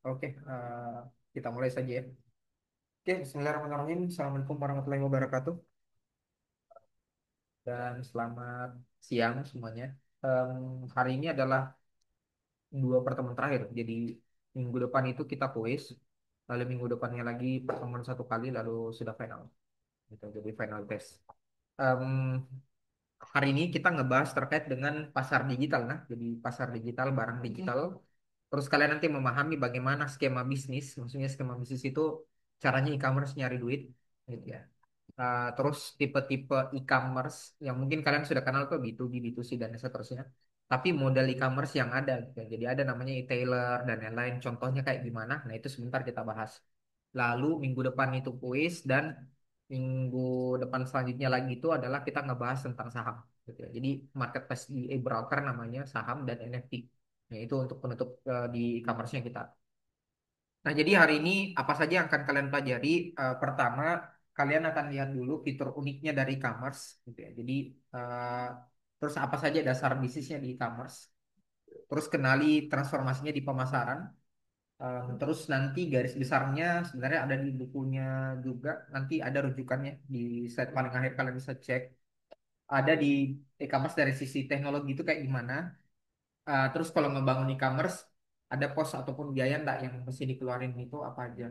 Oke, kita mulai saja ya. Oke, Bismillahirrahmanirrahim. Assalamualaikum warahmatullahi wabarakatuh. Dan selamat siang semuanya. Hari ini adalah dua pertemuan terakhir. Jadi minggu depan itu kita kuis, lalu minggu depannya lagi pertemuan satu kali, lalu sudah final. Gitu, jadi final test. Em, Hari ini kita ngebahas terkait dengan pasar digital, nah. Jadi pasar digital, barang digital. Terus kalian nanti memahami bagaimana skema bisnis. Maksudnya skema bisnis itu caranya e-commerce nyari duit, gitu ya. Terus tipe-tipe e-commerce yang mungkin kalian sudah kenal tuh B2B, B2C dan seterusnya. Tapi model e-commerce yang ada, gitu ya. Jadi ada namanya e-tailer dan lain-lain. Contohnya kayak gimana? Nah itu sebentar kita bahas. Lalu minggu depan itu kuis dan minggu depan selanjutnya lagi itu adalah kita ngebahas tentang saham, gitu ya. Jadi marketplace di e-broker namanya saham dan NFT. Nah itu untuk penutup di e-commerce-nya kita. Nah, jadi hari ini apa saja yang akan kalian pelajari? Pertama, kalian akan lihat dulu fitur uniknya dari e-commerce, gitu ya. Jadi, eh, terus apa saja dasar bisnisnya di e-commerce? Terus kenali transformasinya di pemasaran. Terus nanti garis besarnya sebenarnya ada di bukunya juga. Nanti ada rujukannya di slide paling akhir kalian bisa cek. Ada di e-commerce dari sisi teknologi itu kayak gimana. Terus kalau ngebangun e-commerce, ada pos ataupun biaya enggak yang mesti dikeluarin itu apa aja.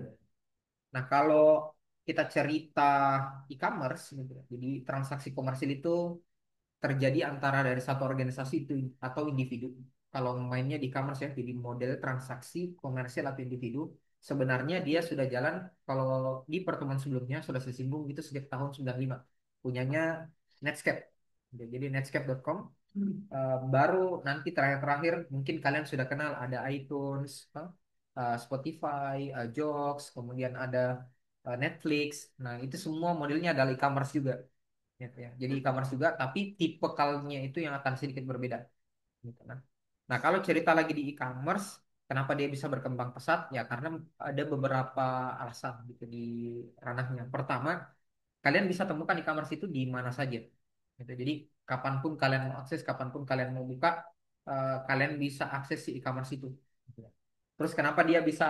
Nah, kalau kita cerita e-commerce, gitu ya, jadi transaksi komersil itu terjadi antara dari satu organisasi itu atau individu. Kalau mainnya di e-commerce ya, jadi model transaksi komersil atau individu, sebenarnya dia sudah jalan kalau di pertemuan sebelumnya sudah saya singgung itu sejak tahun 95. Punyanya Netscape. Jadi netscape.com. Baru nanti terakhir-terakhir mungkin kalian sudah kenal ada iTunes, Spotify, Joox, kemudian ada Netflix. Nah, itu semua modelnya adalah e-commerce juga, gitu ya. Jadi e-commerce juga, tapi tipikalnya itu yang akan sedikit berbeda, gitu kan. Nah, kalau cerita lagi di e-commerce, kenapa dia bisa berkembang pesat? Ya, karena ada beberapa alasan gitu di ranahnya. Pertama, kalian bisa temukan e-commerce itu di mana saja. Gitu. Jadi kapanpun kalian mau akses, kapanpun kalian mau buka, kalian bisa akses si e-commerce itu. Gitu. Terus kenapa dia bisa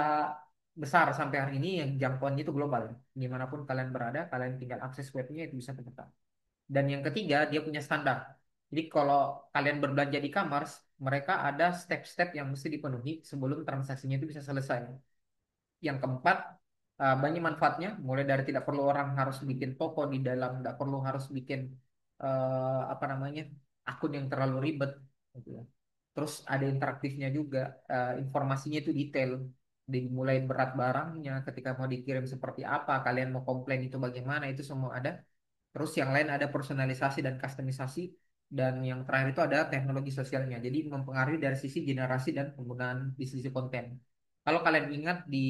besar sampai hari ini yang jangkauannya itu global. Dimanapun kalian berada, kalian tinggal akses webnya itu bisa terbuka. Dan yang ketiga, dia punya standar. Jadi kalau kalian berbelanja di e-commerce, mereka ada step-step yang mesti dipenuhi sebelum transaksinya itu bisa selesai. Yang keempat, banyak manfaatnya, mulai dari tidak perlu orang harus bikin toko di dalam, tidak perlu harus bikin apa namanya akun yang terlalu ribet, gitu ya. Terus ada interaktifnya juga, informasinya itu detail, dimulai berat barangnya, ketika mau dikirim seperti apa, kalian mau komplain itu bagaimana, itu semua ada. Terus yang lain ada personalisasi dan kustomisasi, dan yang terakhir itu ada teknologi sosialnya. Jadi mempengaruhi dari sisi generasi dan penggunaan di sisi konten. Kalau kalian ingat di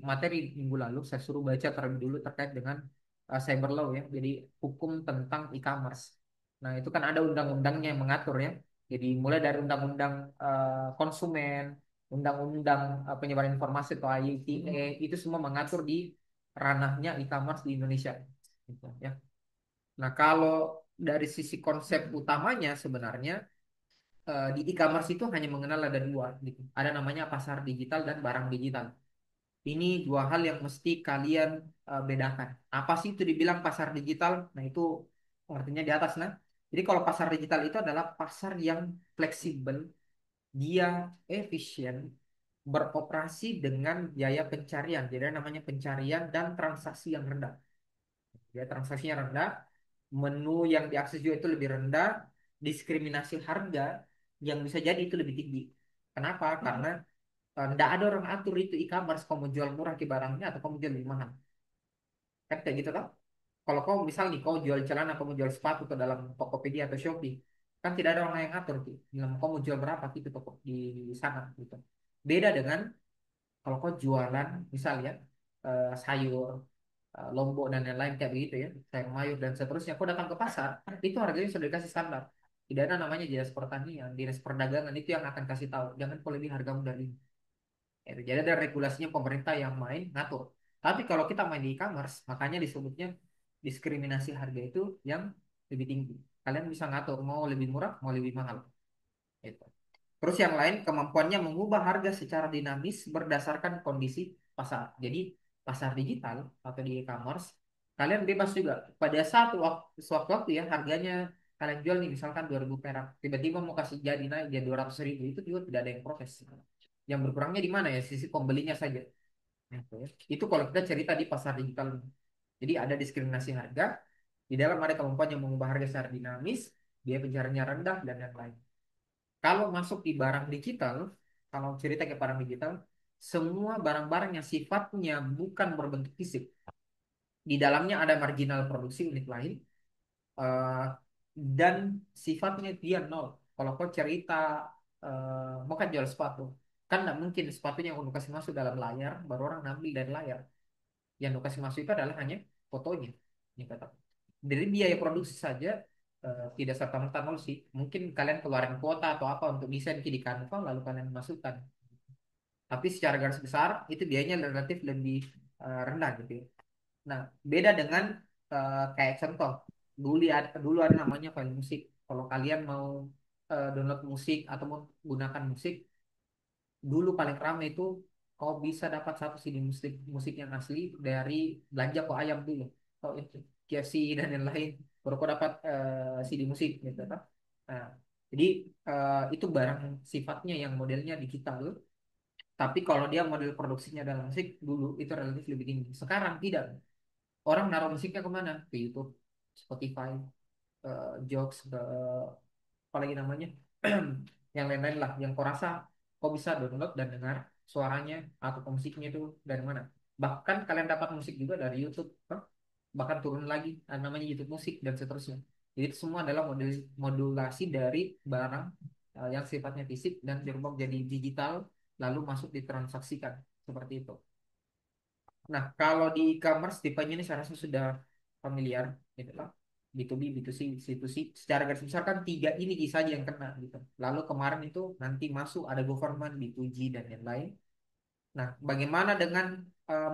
materi minggu lalu, saya suruh baca terlebih dulu terkait dengan cyber law ya. Jadi hukum tentang e-commerce. Nah, itu kan ada undang-undangnya yang mengatur ya. Jadi mulai dari undang-undang konsumen, undang-undang penyebaran informasi atau IITE, itu semua mengatur di ranahnya e-commerce di Indonesia. Gitu, ya. Nah, kalau dari sisi konsep utamanya sebenarnya di e-commerce itu hanya mengenal ada dua, gitu. Ada namanya pasar digital dan barang digital. Ini dua hal yang mesti kalian bedakan. Apa sih itu dibilang pasar digital? Nah, itu artinya di atas. Nah, jadi kalau pasar digital itu adalah pasar yang fleksibel, dia efisien, beroperasi dengan biaya pencarian. Jadi namanya pencarian dan transaksi yang rendah. Ya, transaksinya rendah, menu yang diakses juga itu lebih rendah, diskriminasi harga yang bisa jadi itu lebih tinggi. Kenapa? Karena tidak ada orang atur itu e-commerce, kamu jual murah ke barangnya atau kamu jual lebih mahal. Kan kayak gitu kan? Kalau kau misal nih, kau jual celana, kamu jual sepatu ke dalam Tokopedia atau Shopee, kan tidak ada orang yang ngatur tuh. Bilang kau mau jual berapa gitu toko di sana gitu. Beda dengan kalau kau jualan, misal ya, sayur, lombok dan lain-lain kayak begitu ya, sayur mayur dan seterusnya, kau datang ke pasar, itu harganya sudah dikasih standar. Tidak ada namanya dinas pertanian, dinas perdagangan itu yang akan kasih tahu, jangan kau lebih hargamu dari ini. Itu. Jadi ada regulasinya pemerintah yang main ngatur. Tapi kalau kita main di e-commerce, makanya disebutnya diskriminasi harga itu yang lebih tinggi. Kalian bisa ngatur mau lebih murah, mau lebih mahal. Itu. Terus yang lain kemampuannya mengubah harga secara dinamis berdasarkan kondisi pasar. Jadi pasar digital atau di e-commerce, kalian bebas juga. Pada saat suatu waktu ya harganya kalian jual nih misalkan 2.000 perak, tiba-tiba mau kasih jadi naik jadi 200.000, itu juga tidak ada yang protes. Yang berkurangnya di mana ya? Sisi pembelinya saja. Gitu ya. Itu kalau kita cerita di pasar digital. Jadi ada diskriminasi harga, di dalam ada kemampuan yang mengubah harga secara dinamis, biaya pencariannya rendah dan lain-lain. Kalau masuk di barang digital, kalau cerita ke barang digital, semua barang-barang yang sifatnya bukan berbentuk fisik, di dalamnya ada marginal produksi unit lain, eh, dan sifatnya dia nol. Kalau kau cerita mau kan jual sepatu, kan nggak mungkin sepatunya yang kasih masuk dalam layar, baru orang ambil dari layar. Yang kasih masuk itu adalah hanya fotonya. Ini kata. Dari biaya produksi saja tidak serta-merta nol sih. Mungkin kalian keluarin kuota atau apa untuk desain di Canva lalu kalian masukkan. Tapi secara garis besar itu biayanya relatif lebih rendah gitu ya. Nah, beda dengan kayak contoh dulu ada namanya file musik. Kalau kalian mau download musik atau mau gunakan musik, dulu paling ramai itu kau bisa dapat satu CD musik musik yang asli dari belanja kok ayam dulu. Kau itu KFC dan yang lain baru kau dapat CD musik gitu kan. Nah, jadi itu barang sifatnya yang modelnya digital. Tapi kalau dia model produksinya dalam musik dulu itu relatif lebih tinggi. Sekarang tidak. Orang naruh musiknya kemana? Ke YouTube, Spotify, Joox, ke apa lagi namanya? Yang lain-lain lah. Yang kau rasa kau bisa download dan dengar suaranya atau musiknya itu dari mana? Bahkan kalian dapat musik juga dari YouTube, kan? Bahkan turun lagi namanya YouTube Musik dan seterusnya. Jadi itu semua adalah modulasi dari barang yang sifatnya fisik dan dirubah menjadi digital lalu masuk ditransaksikan seperti itu. Nah, kalau di e-commerce tipenya ini saya rasa sudah familiar gitu lah. B2B, B2C, C2C. Secara garis besar kan tiga ini saja yang kena gitu. Lalu kemarin itu nanti masuk ada government, B2G dan yang lain. Nah, bagaimana dengan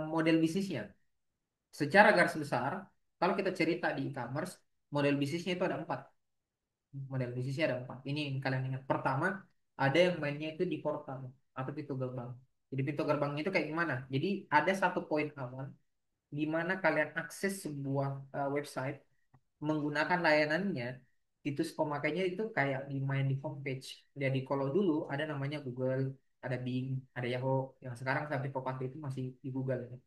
model bisnisnya? Secara garis besar, kalau kita cerita di e-commerce, model bisnisnya itu ada empat. Model bisnisnya ada empat. Ini yang kalian ingat. Pertama, ada yang mainnya itu di portal atau pintu gerbang. Jadi pintu gerbangnya itu kayak gimana? Jadi ada satu poin awal di mana kalian akses sebuah website menggunakan layanannya, itu pemakainya itu kayak di main di homepage. Jadi kalau dulu ada namanya Google, ada Bing, ada Yahoo, yang sekarang sampai kau pakai itu masih di Google.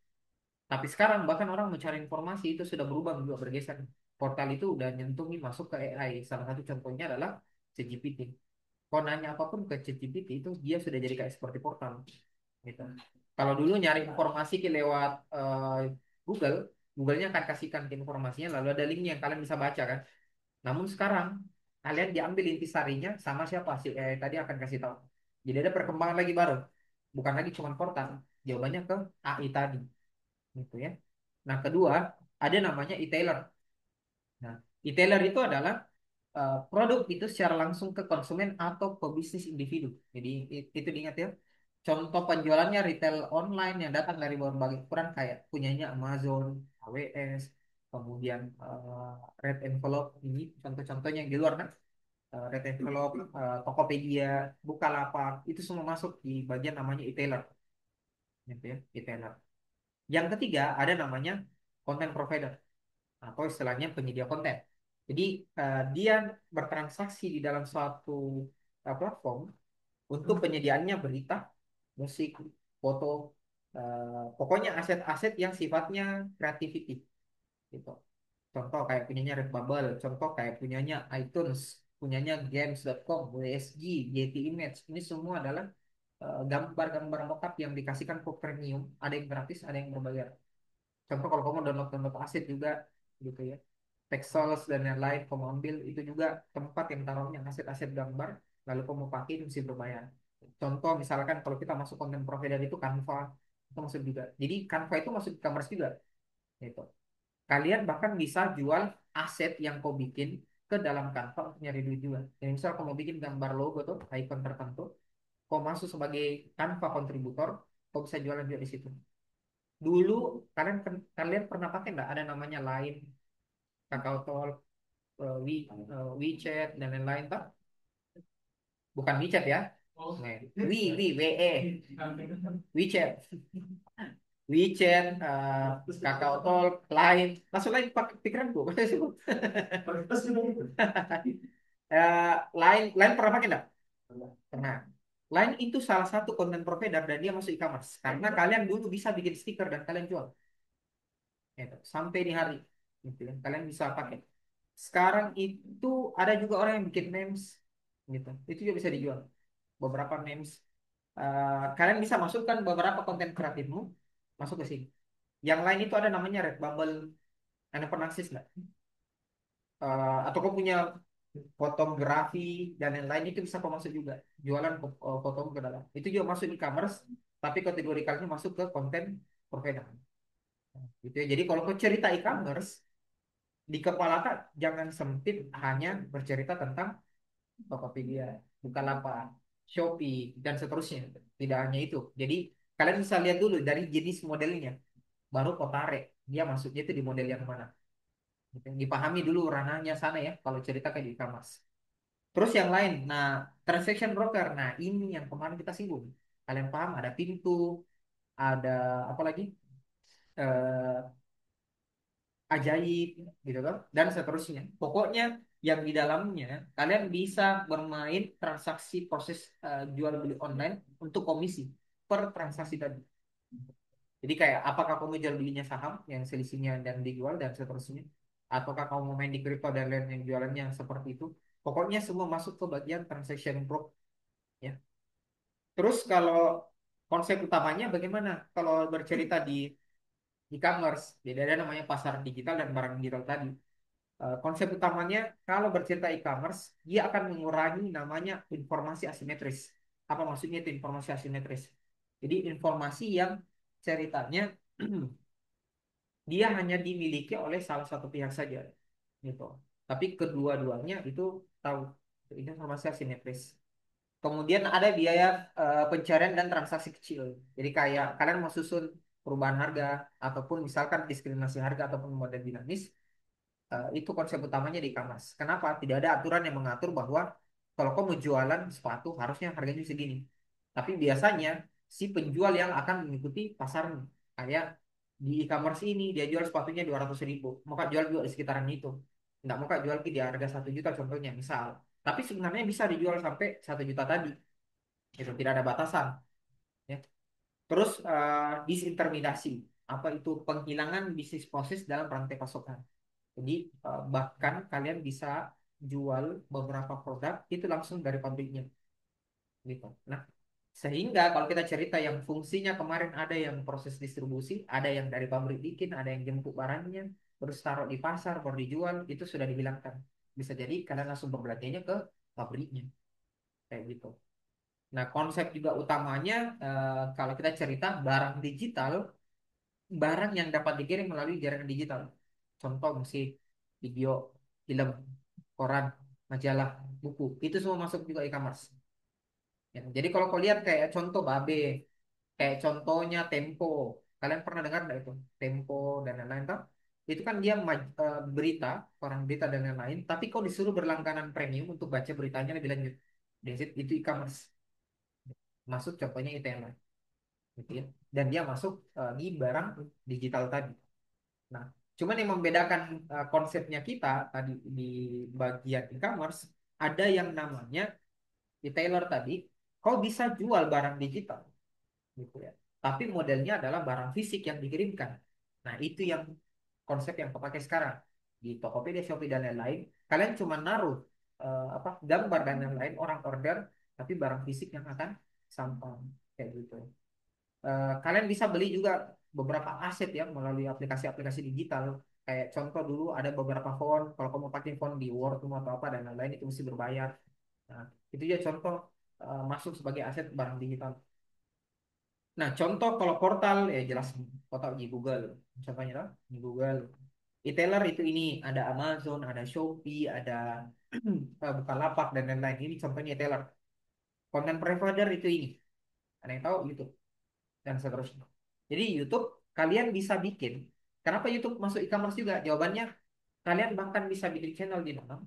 Tapi sekarang bahkan orang mencari informasi itu sudah berubah juga bergeser. Portal itu udah nyentuh nih masuk ke AI. Salah satu contohnya adalah ChatGPT. Kau nanya apapun ke ChatGPT itu dia sudah jadi kayak seperti portal gitu. Kalau dulu nyari informasi lewat Google, Google-nya akan kasihkan informasinya lalu ada linknya yang kalian bisa baca kan. Namun sekarang kalian diambil intisarinya sama siapa sih tadi akan kasih tahu. Jadi ada perkembangan lagi baru. Bukan lagi cuma portal, jawabannya ke AI tadi gitu ya. Nah, kedua ada namanya e-tailer. Nah, e-tailer itu adalah produk itu secara langsung ke konsumen atau ke bisnis individu. Jadi itu diingat ya. Contoh penjualannya retail online yang datang dari berbagai ukuran kayak punyanya Amazon, AWS, kemudian Red Envelope ini contoh-contohnya yang di luar kan. Red Envelope, Tokopedia, Bukalapak itu semua masuk di bagian namanya e-tailer, gitu ya, e-tailer. Yang ketiga ada namanya content provider atau istilahnya penyedia konten. Jadi dia bertransaksi di dalam suatu platform untuk penyediaannya berita, musik, foto, pokoknya aset-aset yang sifatnya creativity gitu. Contoh kayak punyanya Redbubble, contoh kayak punyanya iTunes, punyanya games.com, WSG, Getty Image. Ini semua adalah gambar-gambar mockup yang dikasihkan ke premium, ada yang gratis, ada yang berbayar. Contoh kalau kamu download aset juga gitu ya. Pexels dan yang lain kamu ambil itu juga tempat yang taruhnya aset-aset gambar lalu kamu pakai itu mesti berbayar. Contoh misalkan kalau kita masuk konten provider itu Canva itu masuk juga. Jadi Canva itu masuk e-commerce juga gitu. Kalian bahkan bisa jual aset yang kau bikin ke dalam Canva untuk nyari duit juga. Jadi misal kamu bikin gambar logo tuh icon tertentu, kau masuk sebagai Canva kontributor, kau bisa jualan juga di situ. Dulu kalian pernah pakai nggak ada namanya Line, Kakao Talk, WeChat dan lain-lain tak? Bukan WeChat ya. Nah, WeChat, WeChat, Kakao Talk, Line, langsung lain pakai pikiranku. Line, Line pernah pakai nggak? Pernah. Line itu salah satu konten provider dan dia masuk e-commerce karena kalian dulu bisa bikin stiker dan kalian jual. Gitu. Sampai di hari gitu ya. Kalian bisa pakai. Sekarang itu ada juga orang yang bikin memes gitu. Itu juga bisa dijual. Beberapa memes. Kalian bisa masukkan beberapa konten kreatifmu masuk ke sini. Yang lain itu ada namanya Redbubble. Anda pernah akses nggak? Atau kau punya fotografi dan lain-lain itu bisa kau masuk juga. Jualan foto ke dalam. Itu juga masuk e-commerce, tapi kategorikalnya masuk ke konten provider. Gitu ya. Jadi kalau kau cerita e-commerce, di kepala kak jangan sempit hanya bercerita tentang Tokopedia, Bukalapak, Shopee, dan seterusnya. Tidak hanya itu. Jadi kalian bisa lihat dulu dari jenis modelnya. Baru kau tarik. Dia masuknya itu di model yang mana. Gitu. Dipahami dulu ranahnya sana ya. Kalau cerita kayak di e-commerce. Terus yang lain. Nah, transaction broker. Nah, ini yang kemarin kita singgung. Kalian paham? Ada pintu. Ada apa lagi? Eh, ajaib gitu kan dan seterusnya pokoknya yang di dalamnya kalian bisa bermain transaksi proses jual beli online untuk komisi per transaksi tadi jadi kayak apakah kamu jual belinya saham yang selisihnya dan dijual dan seterusnya ataukah kamu mau main di kripto dan lain yang jualannya yang seperti itu pokoknya semua masuk ke bagian transaction pro ya terus kalau konsep utamanya bagaimana kalau bercerita di e-commerce jadi ada namanya pasar digital dan barang digital tadi. Konsep utamanya kalau bercerita e-commerce, dia akan mengurangi namanya informasi asimetris. Apa maksudnya itu informasi asimetris? Jadi informasi yang ceritanya dia hanya dimiliki oleh salah satu pihak saja, gitu. Tapi kedua-duanya itu tahu itu informasi asimetris. Kemudian ada biaya pencarian dan transaksi kecil. Jadi kayak kalian mau susun perubahan harga ataupun misalkan diskriminasi harga ataupun model dinamis, itu konsep utamanya di e-commerce. Kenapa? Tidak ada aturan yang mengatur bahwa kalau kamu mau jualan sepatu harusnya harganya segini. Tapi biasanya si penjual yang akan mengikuti pasarnya. Kayak di e-commerce ini dia jual sepatunya 200.000. Mau Kak jual juga di sekitaran itu. Nggak mau Kak jual di harga 1 juta contohnya misal. Tapi sebenarnya bisa dijual sampai 1 juta tadi. Itu tidak ada batasan. Ya. Terus disintermediasi. Apa itu penghilangan bisnis proses dalam rantai pasokan. Jadi bahkan kalian bisa jual beberapa produk itu langsung dari pabriknya gitu. Nah, sehingga kalau kita cerita yang fungsinya kemarin ada yang proses distribusi, ada yang dari pabrik bikin, ada yang jemput barangnya, terus taruh di pasar baru dijual, itu sudah dihilangkan. Bisa jadi kalian langsung berbelanjanya ke pabriknya kayak gitu. Nah, konsep juga utamanya kalau kita cerita barang digital, barang yang dapat dikirim melalui jaringan digital. Contoh musik, video, film, koran, majalah, buku. Itu semua masuk juga e-commerce. Ya, jadi kalau kau lihat kayak contoh Babe, kayak contohnya Tempo. Kalian pernah dengar nggak itu? Tempo dan lain-lain toh? Itu kan dia berita, koran berita dan lain-lain. Tapi kau disuruh berlangganan premium untuk baca beritanya lebih lanjut. Itu e-commerce. Masuk contohnya itu yang lain. Gitu ya. Dan dia masuk di barang digital tadi. Nah, cuman yang membedakan konsepnya kita tadi di bagian e-commerce ada yang namanya retailer tadi, kau bisa jual barang digital, gitu ya. Tapi modelnya adalah barang fisik yang dikirimkan. Nah, itu yang konsep yang kau pakai sekarang di Tokopedia, Shopee dan lain-lain. Kalian cuma naruh apa gambar dan lain-lain orang order, tapi barang fisik yang akan sampai kayak gitu. Kalian bisa beli juga beberapa aset ya melalui aplikasi-aplikasi digital. Kayak contoh dulu ada beberapa font, kalau kamu pakai font di Word atau apa dan lain-lain itu mesti berbayar. Nah, itu ya contoh masuk sebagai aset barang digital. Nah, contoh kalau portal ya jelas portal di Google. Contohnya lah di Google. E-tailer itu ini ada Amazon, ada Shopee, ada Bukalapak dan lain-lain. Ini contohnya e-tailer. Content provider itu ini. Ada yang tahu YouTube dan seterusnya. Jadi YouTube kalian bisa bikin. Kenapa YouTube masuk e-commerce juga? Jawabannya kalian bahkan bisa bikin channel di dalam.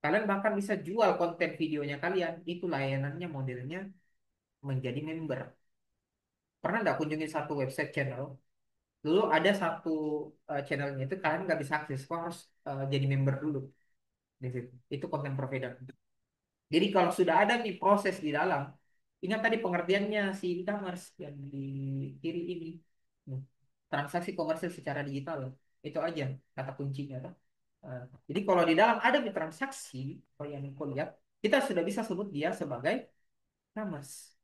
Kalian bahkan bisa jual konten videonya kalian. Itu layanannya modelnya menjadi member. Pernah nggak kunjungin satu website channel? Dulu ada satu channelnya itu kalian nggak bisa akses, kok harus jadi member dulu di situ. Itu konten provider. Jadi kalau sudah ada nih proses di dalam, ingat tadi pengertiannya si e-commerce yang di kiri ini. Hmm. Transaksi komersil secara digital. Itu aja kata kuncinya, toh. Eh, jadi kalau di dalam ada nih transaksi, kalau yang kau lihat, kita sudah bisa sebut dia sebagai e-commerce.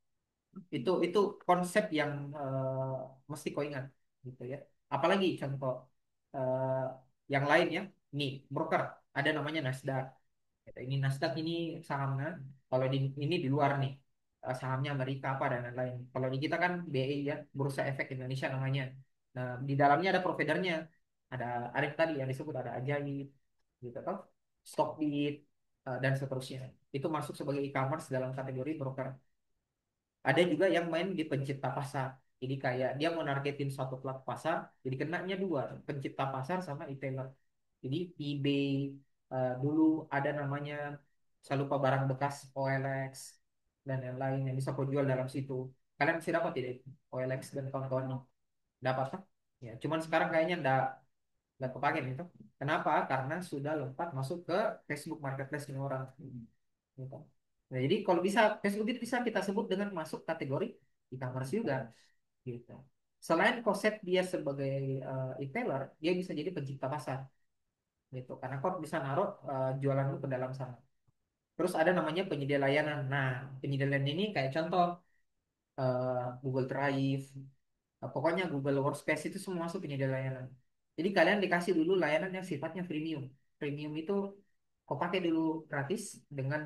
Itu konsep yang mesti kau ingat gitu ya. Apalagi contoh eh, yang lain ya. Nih, broker ada namanya Nasdaq. Gitu. Ini Nasdaq ini sahamnya, kalau ini di luar nih, sahamnya Amerika apa dan lain-lain. Kalau di kita kan BI ya, Bursa Efek Indonesia namanya. Nah, di dalamnya ada providernya, ada Arif tadi yang disebut, ada Ajaib, gitu toh, Stockbit, dan seterusnya. Itu masuk sebagai e-commerce dalam kategori broker. Ada juga yang main di pencipta pasar. Jadi kayak dia mau nargetin suatu pelaku pasar, jadi kenanya dua, pencipta pasar sama e-tailer. Jadi eBay, dulu ada namanya, saya lupa, barang bekas OLX dan lain-lain yang bisa kau jual dalam situ. Kalian masih dapat tidak itu? OLX dan kawan-kawannya dapat kan? Ya, cuman sekarang kayaknya nggak kepake itu. Kenapa? Karena sudah lompat masuk ke Facebook Marketplace nih orang. Gitu. Nah, jadi kalau bisa Facebook itu bisa kita sebut dengan masuk kategori e-commerce juga gitu. Selain konsep dia sebagai e-tailer, dia bisa jadi pencipta pasar gitu. Karena kau bisa naruh jualan lu ke dalam sana. Terus ada namanya penyedia layanan. Nah, penyedia layanan ini kayak contoh Google Drive, pokoknya Google Workspace itu semua masuk penyedia layanan. Jadi kalian dikasih dulu layanan yang sifatnya premium. Premium itu kau pakai dulu gratis dengan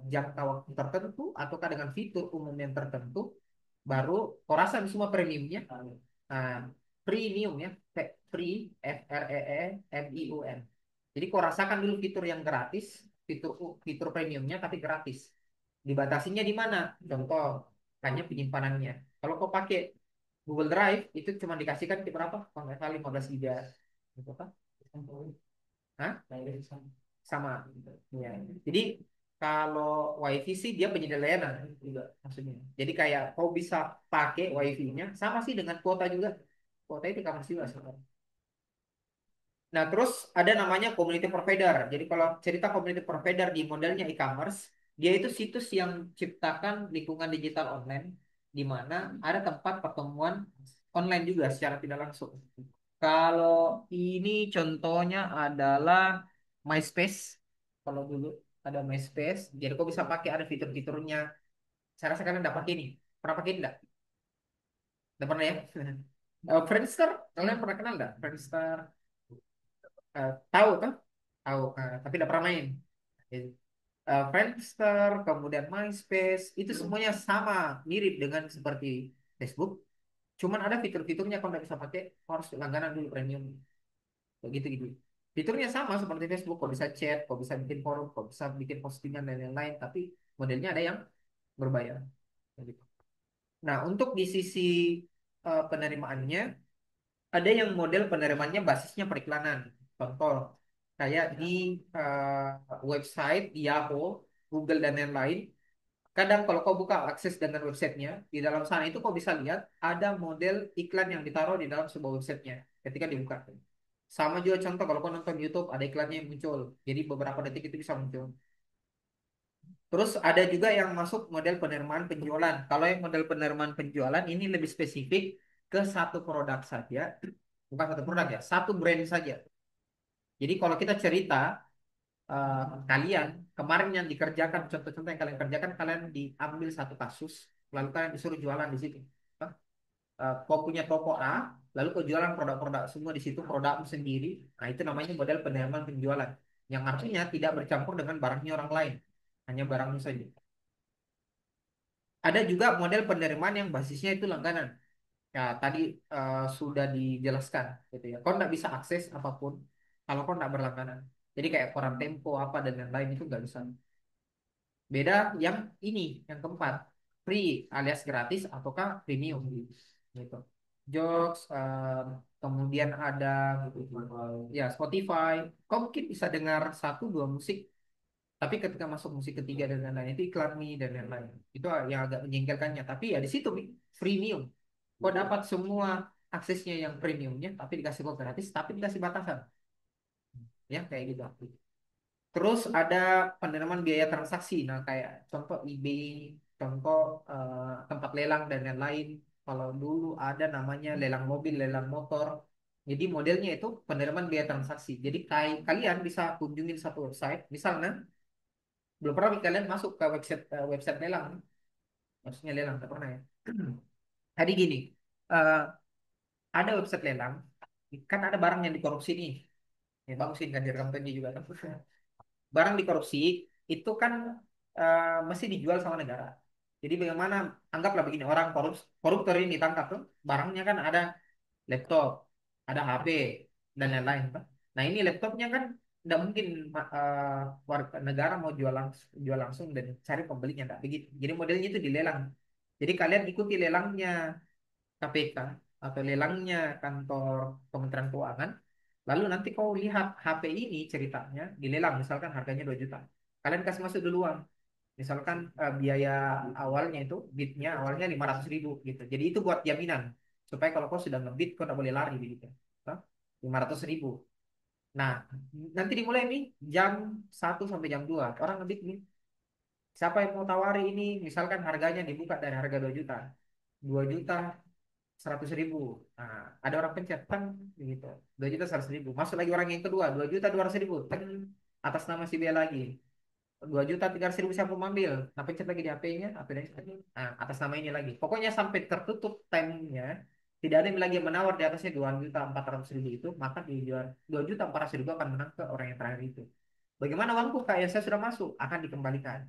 jangka waktu tertentu ataukah dengan fitur umum yang tertentu, baru kau rasa semua premiumnya. Nah, premium ya, free, FREEMIUM. Jadi kau rasakan dulu fitur yang gratis, fitur premiumnya tapi gratis. Dibatasinya di mana? Contoh, hanya penyimpanannya. Kalau kau pakai Google Drive itu cuma dikasihkan ke berapa? Kalau nggak salah 15 giga, gitu kan? Hah? Sama. Ya. Jadi kalau WiFi sih dia penyedia layanan juga maksudnya. Jadi kayak kau bisa pakai WiFi-nya sama sih dengan kuota juga. Kuota itu kamu juga sebenarnya. Nah, terus ada namanya community provider. Jadi kalau cerita community provider di modelnya e-commerce, dia itu situs yang ciptakan lingkungan digital online di mana ada tempat pertemuan online juga secara tidak langsung. Kalau ini contohnya adalah MySpace. Kalau dulu ada MySpace, jadi kok bisa pakai ada fitur-fiturnya. Saya rasa kalian dapat ini. Pernah pakai enggak? Udah pernah ya? Friendster, kalian pernah kenal enggak? Friendster, tahu kan? Tahu, tapi tidak pernah main. Friendster, kemudian MySpace, itu semuanya sama, mirip dengan seperti Facebook. Cuman ada fitur-fiturnya kalau nggak bisa pakai, harus langganan dulu premium. Kayak gitu gitu. Fiturnya sama seperti Facebook, kok bisa chat, kok bisa bikin forum, kok bisa bikin postingan dan lain-lain, tapi modelnya ada yang berbayar. Kayak gitu. Nah, untuk di sisi penerimaannya, ada yang model penerimaannya basisnya periklanan. Contoh, kayak di website Yahoo, Google dan lain-lain. Kadang kalau kau buka akses dengan websitenya, di dalam sana itu kau bisa lihat ada model iklan yang ditaruh di dalam sebuah websitenya ketika dibuka. Sama juga contoh kalau kau nonton YouTube ada iklannya yang muncul. Jadi beberapa detik itu bisa muncul. Terus ada juga yang masuk model penerimaan penjualan. Kalau yang model penerimaan penjualan ini lebih spesifik ke satu produk saja, bukan satu produk ya, satu brand saja. Jadi kalau kita cerita kalian kemarin yang dikerjakan, contoh-contoh yang kalian kerjakan, kalian diambil satu kasus, lalu kalian disuruh jualan di situ. Kau punya toko A, lalu kau jualan produk-produk semua di situ, produkmu sendiri. Nah, itu namanya model penerimaan penjualan. Yang artinya tidak bercampur dengan barangnya orang lain, hanya barangmu saja. Ada juga model penerimaan yang basisnya itu langganan. Ya, tadi sudah dijelaskan, gitu ya. Kau nggak bisa akses apapun kalau kau nggak berlangganan. Jadi kayak koran Tempo apa dan lain-lain itu nggak bisa. Beda yang ini, yang keempat, free alias gratis ataukah premium gitu. Jokes, kemudian ada gitu, ya Spotify. Kau mungkin bisa dengar satu dua musik Tapi ketika masuk musik ketiga dan lain-lain itu iklan mie dan lain-lain. Itu yang agak menjengkelkannya. Tapi ya di situ Mi, freemium. Kau dapat semua aksesnya yang premiumnya, tapi dikasih kau gratis, tapi dikasih batasan. Ya kayak gitu. Terus ada penerimaan biaya transaksi. Nah kayak contoh eBay, contoh tempat lelang dan lain-lain. Kalau dulu ada namanya lelang mobil, lelang motor. Jadi modelnya itu penerimaan biaya transaksi. Jadi kalian bisa kunjungin satu website, misalnya belum pernah kalian masuk ke website lelang, maksudnya lelang, tak pernah ya. Jadi gini, eh, ada website lelang, kan ada barang yang dikorupsi nih, ya bagus sih kan di company juga kan. Barang dikorupsi itu kan mesti dijual sama negara. Jadi bagaimana, anggaplah begini, orang koruptor ini ditangkap tuh, barangnya kan ada laptop, ada HP dan lain-lain, Pak. Nah ini laptopnya kan tidak mungkin warga negara mau jual langsung dan cari pembelinya, tidak begitu. Jadi modelnya itu dilelang. Jadi kalian ikuti lelangnya KPK atau lelangnya kantor Kementerian Keuangan. Lalu nanti kau lihat HP ini ceritanya dilelang, misalkan harganya 2 juta. Kalian kasih masuk duluan. Misalkan biaya awalnya itu bitnya awalnya 500.000 gitu. Jadi itu buat jaminan supaya kalau kau sudah ngebit kau tidak boleh lari begitu. Hah? 500.000. Nah, nanti dimulai nih jam 1 sampai jam 2 orang ngebit nih. Siapa yang mau tawari ini? Misalkan harganya dibuka dari harga 2 juta. 2.100.000. Nah, ada orang pencet kan begitu. 2.100.000. Masuk lagi orang yang kedua, 2.200.000. Kan atas nama si B lagi. 2.300.000 siapa mau ambil? Nah, pencet lagi di HP-nya, HP dan nah, atas nama ini lagi. Pokoknya sampai tertutup time-nya, tidak ada yang lagi yang menawar di atasnya 2.400.000 itu, maka di 2.400.000 akan menang ke orang yang terakhir itu. Bagaimana uangku kayak saya sudah masuk akan dikembalikan.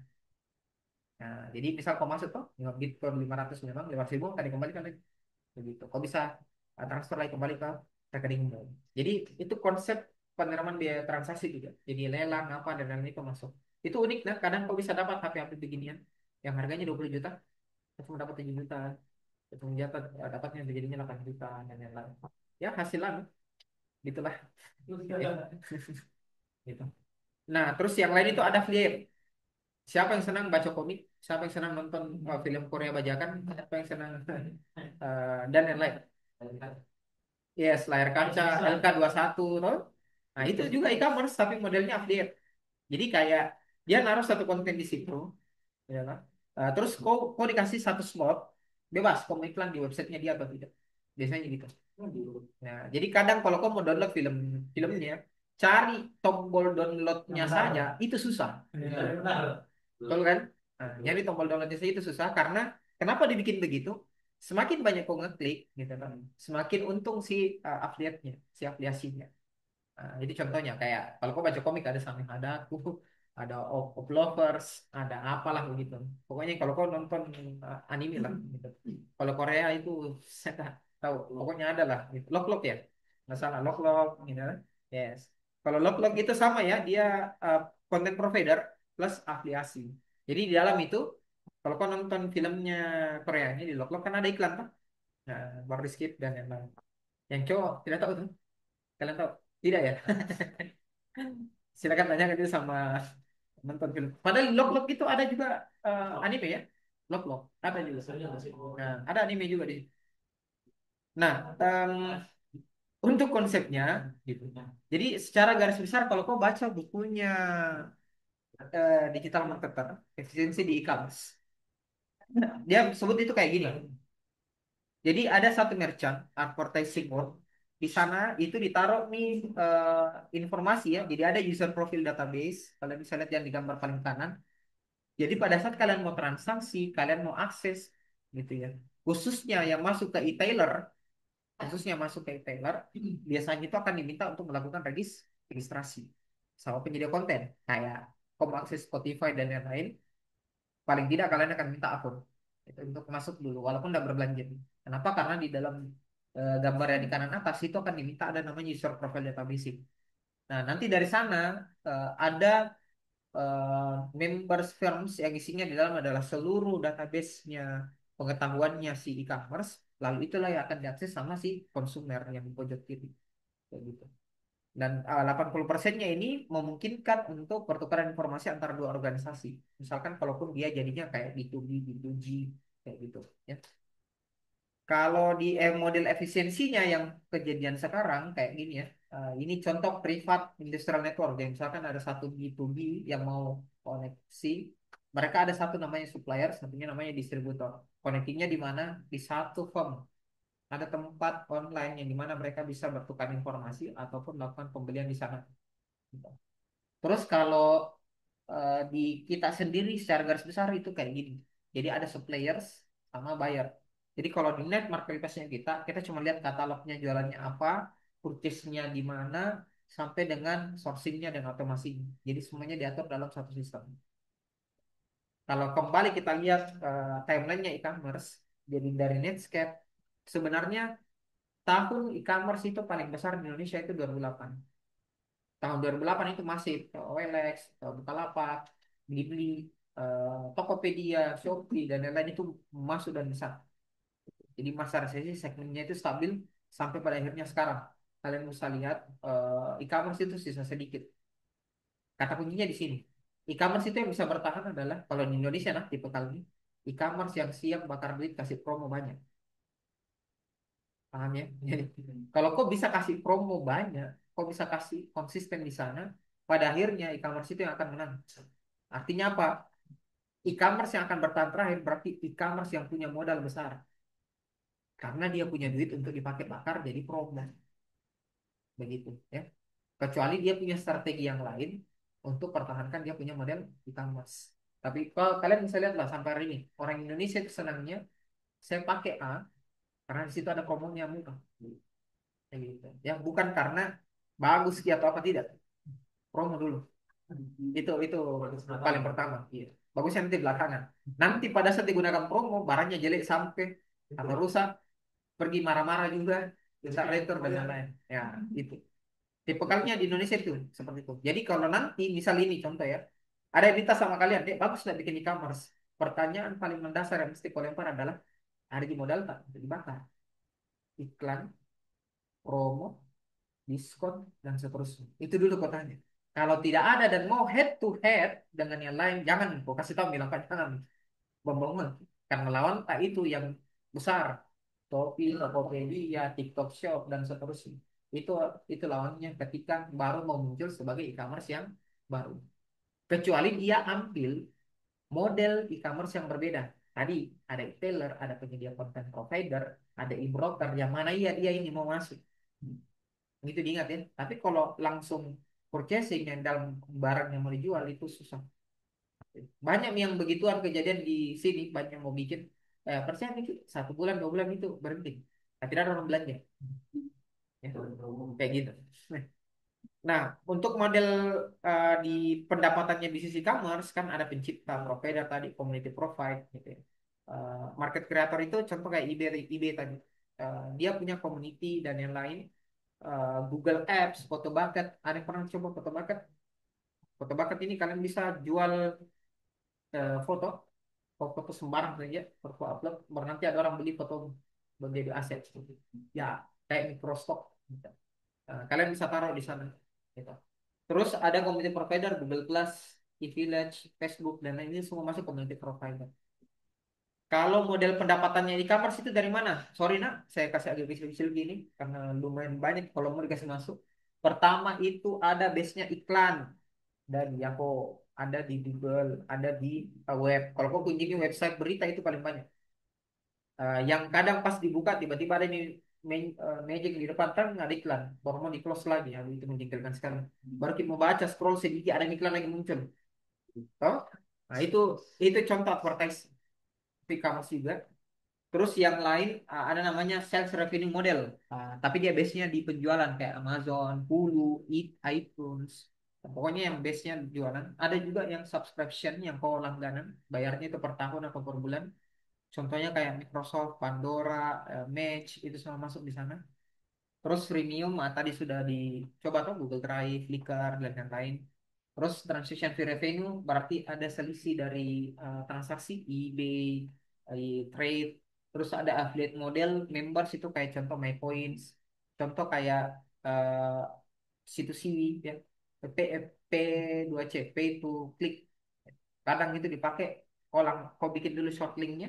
Nah, jadi misal kau masuk tuh ngebit ke 500 memang 500.000 akan dikembalikan lagi. Begitu. Kau bisa transfer lagi kembali ke rekeningmu. Jadi itu konsep penerimaan biaya transaksi juga. Jadi lelang apa dan lain-lain itu masuk. Itu unik nah. Kadang kau bisa dapat HP-HP beginian yang harganya 20 juta, cuma dapat 7 juta, cuma dapatnya jadinya 8 juta dan lain-lain. Ya hasilan, gitulah. Gitu. Nah, terus yang lain itu ada flip. Siapa yang senang baca komik? Siapa yang senang nonton film Korea bajakan? Siapa yang senang dan lain-lain? Yes, layar kaca LK21 toh. Nah, itu juga e-commerce tapi modelnya update. Jadi kayak dia naruh satu konten di situ, ya kan? Terus kau dikasih satu slot, bebas kau mau iklan di websitenya dia atau tidak. Biasanya gitu. Nah, jadi kadang kalau kau mau download filmnya, cari tombol downloadnya saja itu susah. Betul kan? Nah, nyari tombol downloadnya saja itu susah karena kenapa dibikin begitu? Semakin banyak kau ngeklik, gitu kan, semakin untung si afiliatnya, si afiliasinya. Nah, jadi contohnya kayak kalau kau baca komik ada Samih Hadaku, ada of Lovers, ada apalah begitu. Pokoknya kalau kau nonton anime lah gitu. Kalau Korea itu saya tak tahu, pokoknya ada lah gitu. Lok Lok ya. Nggak salah Lok Lok gitu kan. Yes. Kalau Lok Lok itu sama ya, dia uh, content provider plus afiliasi. Jadi di dalam itu kalau kau nonton filmnya Koreanya di Lok Lok kan ada iklan kan? Nah, baru di skip dan yang lain. Yang cowok tidak tahu tuh. Kalian tahu? Tidak ya? Silakan tanya itu sama nonton film. Padahal Lock Lock itu ada juga anime ya. Lock Lock ada juga. Nah, ada anime juga di. Nah, untuk konsepnya gitu. Jadi secara garis besar kalau kau baca bukunya Digital Marketer, efisiensi di e-commerce, dia sebut itu kayak gini. Jadi ada satu merchant advertising word di sana itu ditaruh nih informasi ya. Jadi ada user profile database. Kalian bisa lihat yang di gambar paling kanan. Jadi pada saat kalian mau transaksi, kalian mau akses gitu ya. Khususnya yang masuk ke e-tailer, khususnya masuk ke e-tailer, biasanya itu akan diminta untuk melakukan registrasi sama penyedia konten kayak kamu akses Spotify dan lain-lain. Paling tidak kalian akan minta akun itu untuk masuk dulu, walaupun tidak berbelanja. Kenapa? Karena di dalam gambar yang di kanan atas itu akan diminta ada namanya user profile database. Nah, nanti dari sana ada members firms yang isinya di dalam adalah seluruh database-nya pengetahuannya si e-commerce, lalu itulah yang akan diakses sama si konsumer yang di pojok kiri kayak gitu. Dan 80%-nya ini memungkinkan untuk pertukaran informasi antara dua organisasi. Misalkan kalaupun dia jadinya kayak B2B, B2G, kayak gitu. Ya. Kalau di model efisiensinya yang kejadian sekarang kayak gini ya. Ini contoh privat industrial network. Jadi misalkan ada satu B2B yang mau koneksi. Mereka ada satu namanya supplier, satunya namanya distributor. Connectingnya di mana? Di satu firm. Ada tempat online yang di mana mereka bisa bertukar informasi ataupun melakukan pembelian di sana. Terus kalau di kita sendiri secara garis besar itu kayak gini. Jadi ada suppliers sama buyer. Jadi kalau di net marketplace-nya kita cuma lihat katalognya jualannya apa, purchase-nya di mana, sampai dengan sourcing-nya dan otomasinya. Jadi semuanya diatur dalam satu sistem. Kalau kembali kita lihat timeline-nya e-commerce, jadi dari Netscape, sebenarnya tahun e-commerce itu paling besar di Indonesia itu 2008. Tahun 2008 itu masih OLX, Bukalapak, Blibli, Tokopedia, Shopee dan lain-lain itu masuk dan besar. Jadi masa resesi segmennya itu stabil sampai pada akhirnya sekarang. Kalian bisa lihat e-commerce itu sisa sedikit. Kata kuncinya di sini. E-commerce itu yang bisa bertahan adalah kalau di Indonesia nah tipe kali ini e-commerce yang siap bakar duit kasih promo banyak. Paham ya? Jadi, kalau kau bisa kasih promo banyak, kau bisa kasih konsisten di sana, pada akhirnya e-commerce itu yang akan menang. Artinya apa? E-commerce yang akan bertahan terakhir berarti e-commerce yang punya modal besar. Karena dia punya duit untuk dipakai bakar jadi promo. Begitu ya. Kecuali dia punya strategi yang lain untuk pertahankan dia punya model e-commerce. Tapi kalau kalian bisa lihat lah sampai hari ini, orang Indonesia itu senangnya saya pakai A karena di situ ada promonya murah. Kayak gitu. Ya bukan karena bagus gitu atau apa tidak. Promo dulu. Itu paling pertama. Iya. Bagusnya nanti belakangan. Nanti pada saat digunakan promo, barangnya jelek sampai atau rusak, pergi marah-marah juga, bisa retur dan lain-lain. Ya, itu. Tipikalnya di Indonesia itu seperti itu. Jadi kalau nanti misal ini contoh ya, ada yang minta sama kalian, dek bagus nggak bikin e-commerce? Pertanyaan paling mendasar yang mesti kau lempar adalah, ada di modal tak untuk dibakar? Iklan, promo, diskon, dan seterusnya. Itu dulu kau tanya. Kalau tidak ada dan mau head to head dengan yang lain, jangan kau kasih tahu bilang Pak, jangan membangun. Karena melawan tak itu yang besar. Shopee, Tokopedia, TikTok Shop, dan seterusnya. Itu itu lawannya ketika baru mau muncul sebagai e-commerce yang baru. Kecuali dia ambil model e-commerce yang berbeda. Tadi ada retailer, ada penyedia konten provider, ada e-broker, yang mana iya dia ini mau masuk. Itu diingat ya. Tapi kalau langsung purchasing yang dalam barang yang mau dijual itu susah. Banyak yang begituan kejadian di sini, banyak yang mau bikin persiapan itu 1 bulan 2 bulan itu berhenti. Nah, tidak ada orang belanja. Ya, kayak gitu. Nah, untuk model di pendapatannya bisnis e-commerce kan ada pencipta, provider tadi, community provide gitu ya. Market creator itu contoh kayak eBay tadi. Dia punya community dan yang lain. Google Apps, Photobucket. Ada yang pernah coba Photobucket? Photobucket ini kalian bisa jual foto, foto sembarang saja, foto upload. Nanti ada orang beli foto menjadi aset. Ya, kayak microstock. Gitu. Kalian bisa taruh di sana. Gitu. Terus ada community provider Google Plus, e-Village, Facebook dan lain ini semua masuk community provider. Kalau model pendapatannya e-commerce itu dari mana? Sorry nak, saya kasih agak kecil-kecil gini karena lumayan banyak kalau mau dikasih masuk. Pertama itu ada base-nya iklan dari Yahoo, ada di Google, ada di web. Kalau kau kunjungi website berita itu paling banyak. Yang kadang pas dibuka tiba-tiba ada ini magic di depan kan ada iklan, baru mau di close lagi, ya, itu menjengkelkan sekali. Baru kita mau baca scroll sedikit ada iklan lagi muncul. Toh? Nah itu contoh advertise e-commerce juga. Terus yang lain ada namanya sales revenue model. Tapi dia base-nya di penjualan kayak Amazon, Hulu, iTunes. Pokoknya yang base-nya jualan. Ada juga yang subscription yang kau langganan, bayarnya itu per tahun atau per bulan. Contohnya kayak Microsoft, Pandora, Match itu semua masuk di sana. Terus freemium tadi sudah dicoba tuh Google Drive, Flickr dan lain-lain. Terus transaction fee revenue berarti ada selisih dari transaksi eBay, trade. Terus ada affiliate model, members itu kayak contoh MyPoints. Contoh kayak eh, situs CV ya. P2C, pay to click. Kadang itu dipakai, kau bikin dulu short linknya,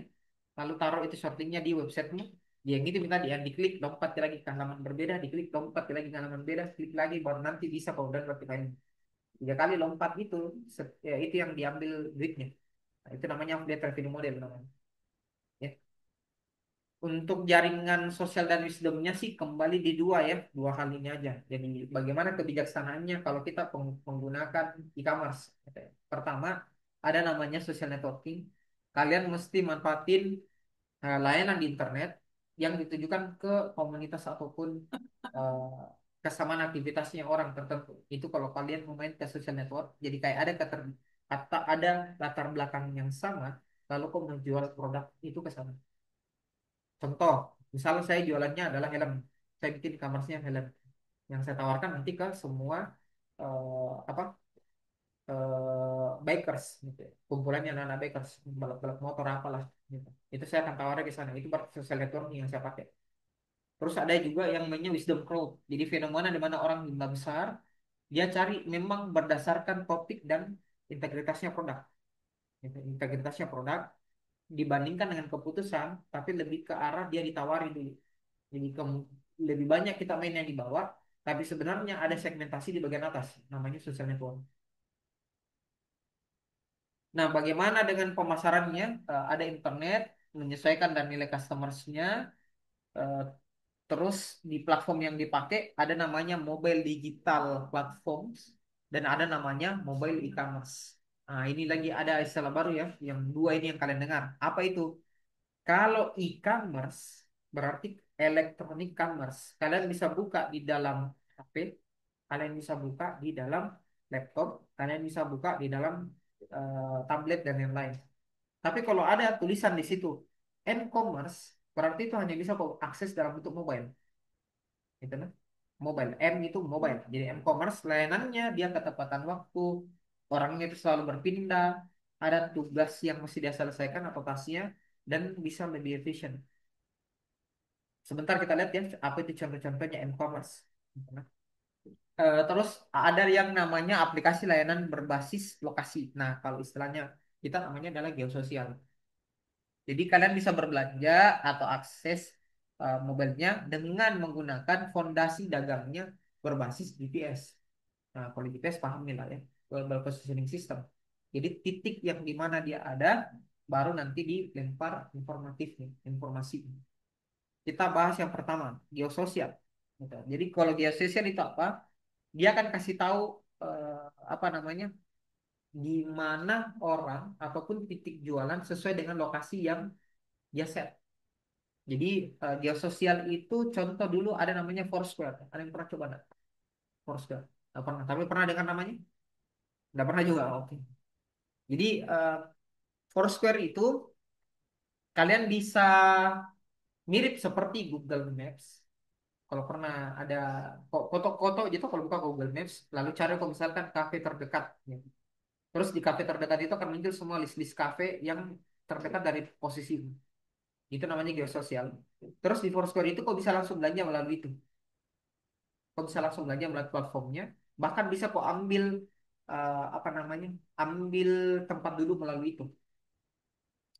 lalu taruh itu short linknya di websitemu. Dia yang itu minta dia diklik, lompat lagi ke halaman berbeda, diklik, lompat lagi ke halaman berbeda, klik lagi, baru nanti bisa kau download lain. 3 kali lompat itu, ya, itu yang diambil duitnya. Nah, itu namanya affiliate revenue model namanya. Ya. Untuk jaringan sosial dan wisdomnya sih kembali di dua ya, dua hal ini aja. Jadi bagaimana kebijaksanaannya kalau kita menggunakan e-commerce. Pertama, ada namanya social networking. Kalian mesti manfaatin layanan di internet yang ditujukan ke komunitas ataupun eh, kesamaan aktivitasnya orang tertentu. Itu kalau kalian main ke social network, jadi kayak ada latar belakang yang sama, lalu kau menjual produk itu ke sana. Contoh, misalnya saya jualannya adalah helm, saya bikin e-commerce-nya helm. Yang saya tawarkan nanti ke semua apa bikers gitu ya. Kumpulannya anak-anak bikers, balap-balap motor apalah gitu. Itu saya akan tawarin ke sana. Itu berarti social networking yang saya pakai. Terus ada juga yang namanya wisdom crowd. Jadi fenomena di mana orang jumlah besar dia cari memang berdasarkan topik dan integritasnya produk. Gitu. Integritasnya produk dibandingkan dengan keputusan, tapi lebih ke arah dia ditawari dulu. Jadi lebih banyak kita main yang di bawah, tapi sebenarnya ada segmentasi di bagian atas, namanya social network. Nah, bagaimana dengan pemasarannya? Ada internet, menyesuaikan dan nilai customersnya. Eh, Terus di platform yang dipakai ada namanya mobile digital platforms dan ada namanya mobile e-commerce. Nah, ini lagi ada istilah baru ya, yang dua ini yang kalian dengar. Apa itu? Kalau e-commerce berarti electronic commerce. Kalian bisa buka di dalam HP, kalian bisa buka di dalam laptop, kalian bisa buka di dalam tablet dan yang lain. Tapi kalau ada tulisan di situ e-commerce, berarti itu hanya bisa kau akses dalam bentuk mobile. Gitu kan? Mobile, itu mobile. Jadi e-commerce layanannya dia ketepatan waktu, orangnya itu selalu berpindah, ada tugas yang mesti dia selesaikan atau tasnya, dan bisa lebih efisien. Sebentar kita lihat ya, apa itu contoh-contohnya e-commerce. Terus ada yang namanya aplikasi layanan berbasis lokasi. Nah, kalau istilahnya kita namanya adalah geososial. Jadi kalian bisa berbelanja atau akses mobilnya dengan menggunakan fondasi dagangnya berbasis GPS. Nah, kalau GPS paham nih lah ya, Global Positioning System. Jadi titik yang di mana dia ada, baru nanti dilempar informasi. Kita bahas yang pertama, geososial. Gitu. Jadi kalau geososial itu apa? Dia akan kasih tahu eh, apa namanya, di mana orang ataupun titik jualan sesuai dengan lokasi yang dia set. Jadi geososial itu contoh dulu ada namanya Foursquare. Ada yang pernah coba nggak? Foursquare. Nggak pernah. Tapi pernah dengar namanya? Nggak pernah juga. Oke. Jadi Foursquare itu kalian bisa mirip seperti Google Maps. Kalau pernah ada foto-foto gitu, kalau buka Google Maps, lalu cari kalau misalkan kafe terdekat. Ya. Terus di kafe terdekat itu akan muncul semua list-list kafe yang terdekat dari posisi. Itu namanya geososial. Terus di Foursquare itu kok bisa langsung belanja melalui itu. Kok bisa langsung belanja melalui platformnya. Bahkan bisa kok ambil apa namanya, ambil tempat duduk melalui itu.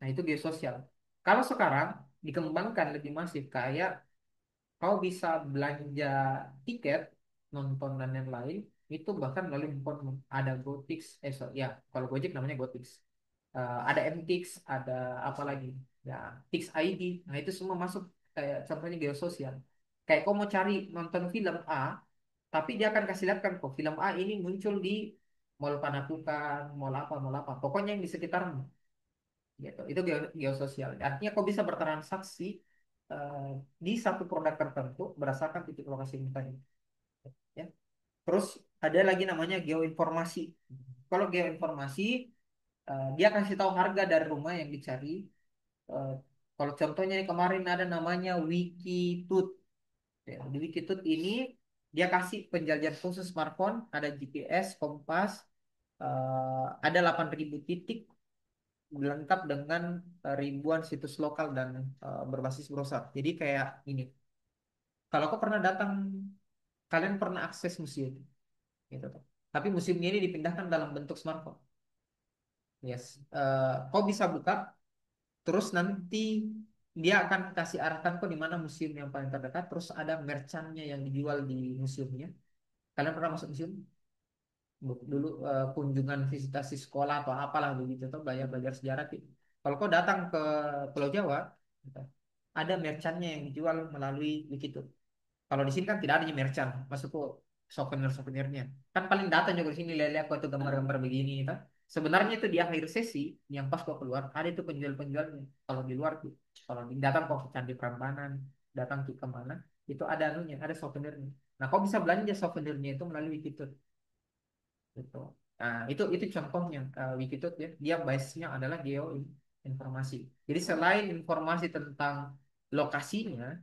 Nah itu geososial. Kalau sekarang dikembangkan lebih masif kayak kau bisa belanja tiket nonton dan yang lain itu bahkan melalui handphone. Ada GoTix, ya kalau Gojek namanya GoTix. Ada MTix, ada apa lagi? Ya, Tix ID. Nah, itu semua masuk kayak contohnya geososial. Kayak kau mau cari nonton film A, tapi dia akan kasih lihat kan kok film A ini muncul di Mall Panakukang, mall apa. Pokoknya yang di sekitarmu. Gitu. Itu geososial. Artinya kau bisa bertransaksi eh, di satu produk tertentu berdasarkan titik lokasi yang tadi. Ya. Terus ada lagi namanya geoinformasi. Kalau geoinformasi, dia kasih tahu harga dari rumah yang dicari. Eh, Kalau contohnya kemarin ada namanya Wikitut. Ya, di Wikitut ini dia kasih penjelajahan khusus smartphone, ada GPS, kompas, ada 8.000 titik lengkap dengan ribuan situs lokal dan berbasis browser. Jadi kayak ini. Kalau kau pernah datang kalian pernah akses museum gitu tuh. Tapi museumnya ini dipindahkan dalam bentuk smartphone. Yes. Kau bisa buka, terus nanti dia akan kasih arahkan kau di mana museum yang paling terdekat. Terus ada merchannya yang dijual di museumnya. Kalian pernah masuk museum? Dulu kunjungan visitasi sekolah atau apalah begitu tuh belajar belajar sejarah gitu. Kalau kau datang ke Pulau Jawa, gitu, ada merchannya yang dijual melalui Wikitud. Kalau di sini kan tidak ada merchant, masuk kok souvenirnya. Kan paling datang juga di sini lihat-lihat kok itu gambar-gambar begini, gitu. Sebenarnya itu di akhir sesi yang pas kok keluar ada itu penjual-penjualnya. Kalau di luar tuh, kalau datang kok ke Candi Prambanan, datang ke kemana, itu ada anunya, ada souvenirnya. Nah, kau bisa belanja souvenirnya itu melalui Wikitud. Gitu. Nah, itu contohnya Wikitut ya. Dia base-nya adalah informasi. Jadi selain informasi tentang lokasinya,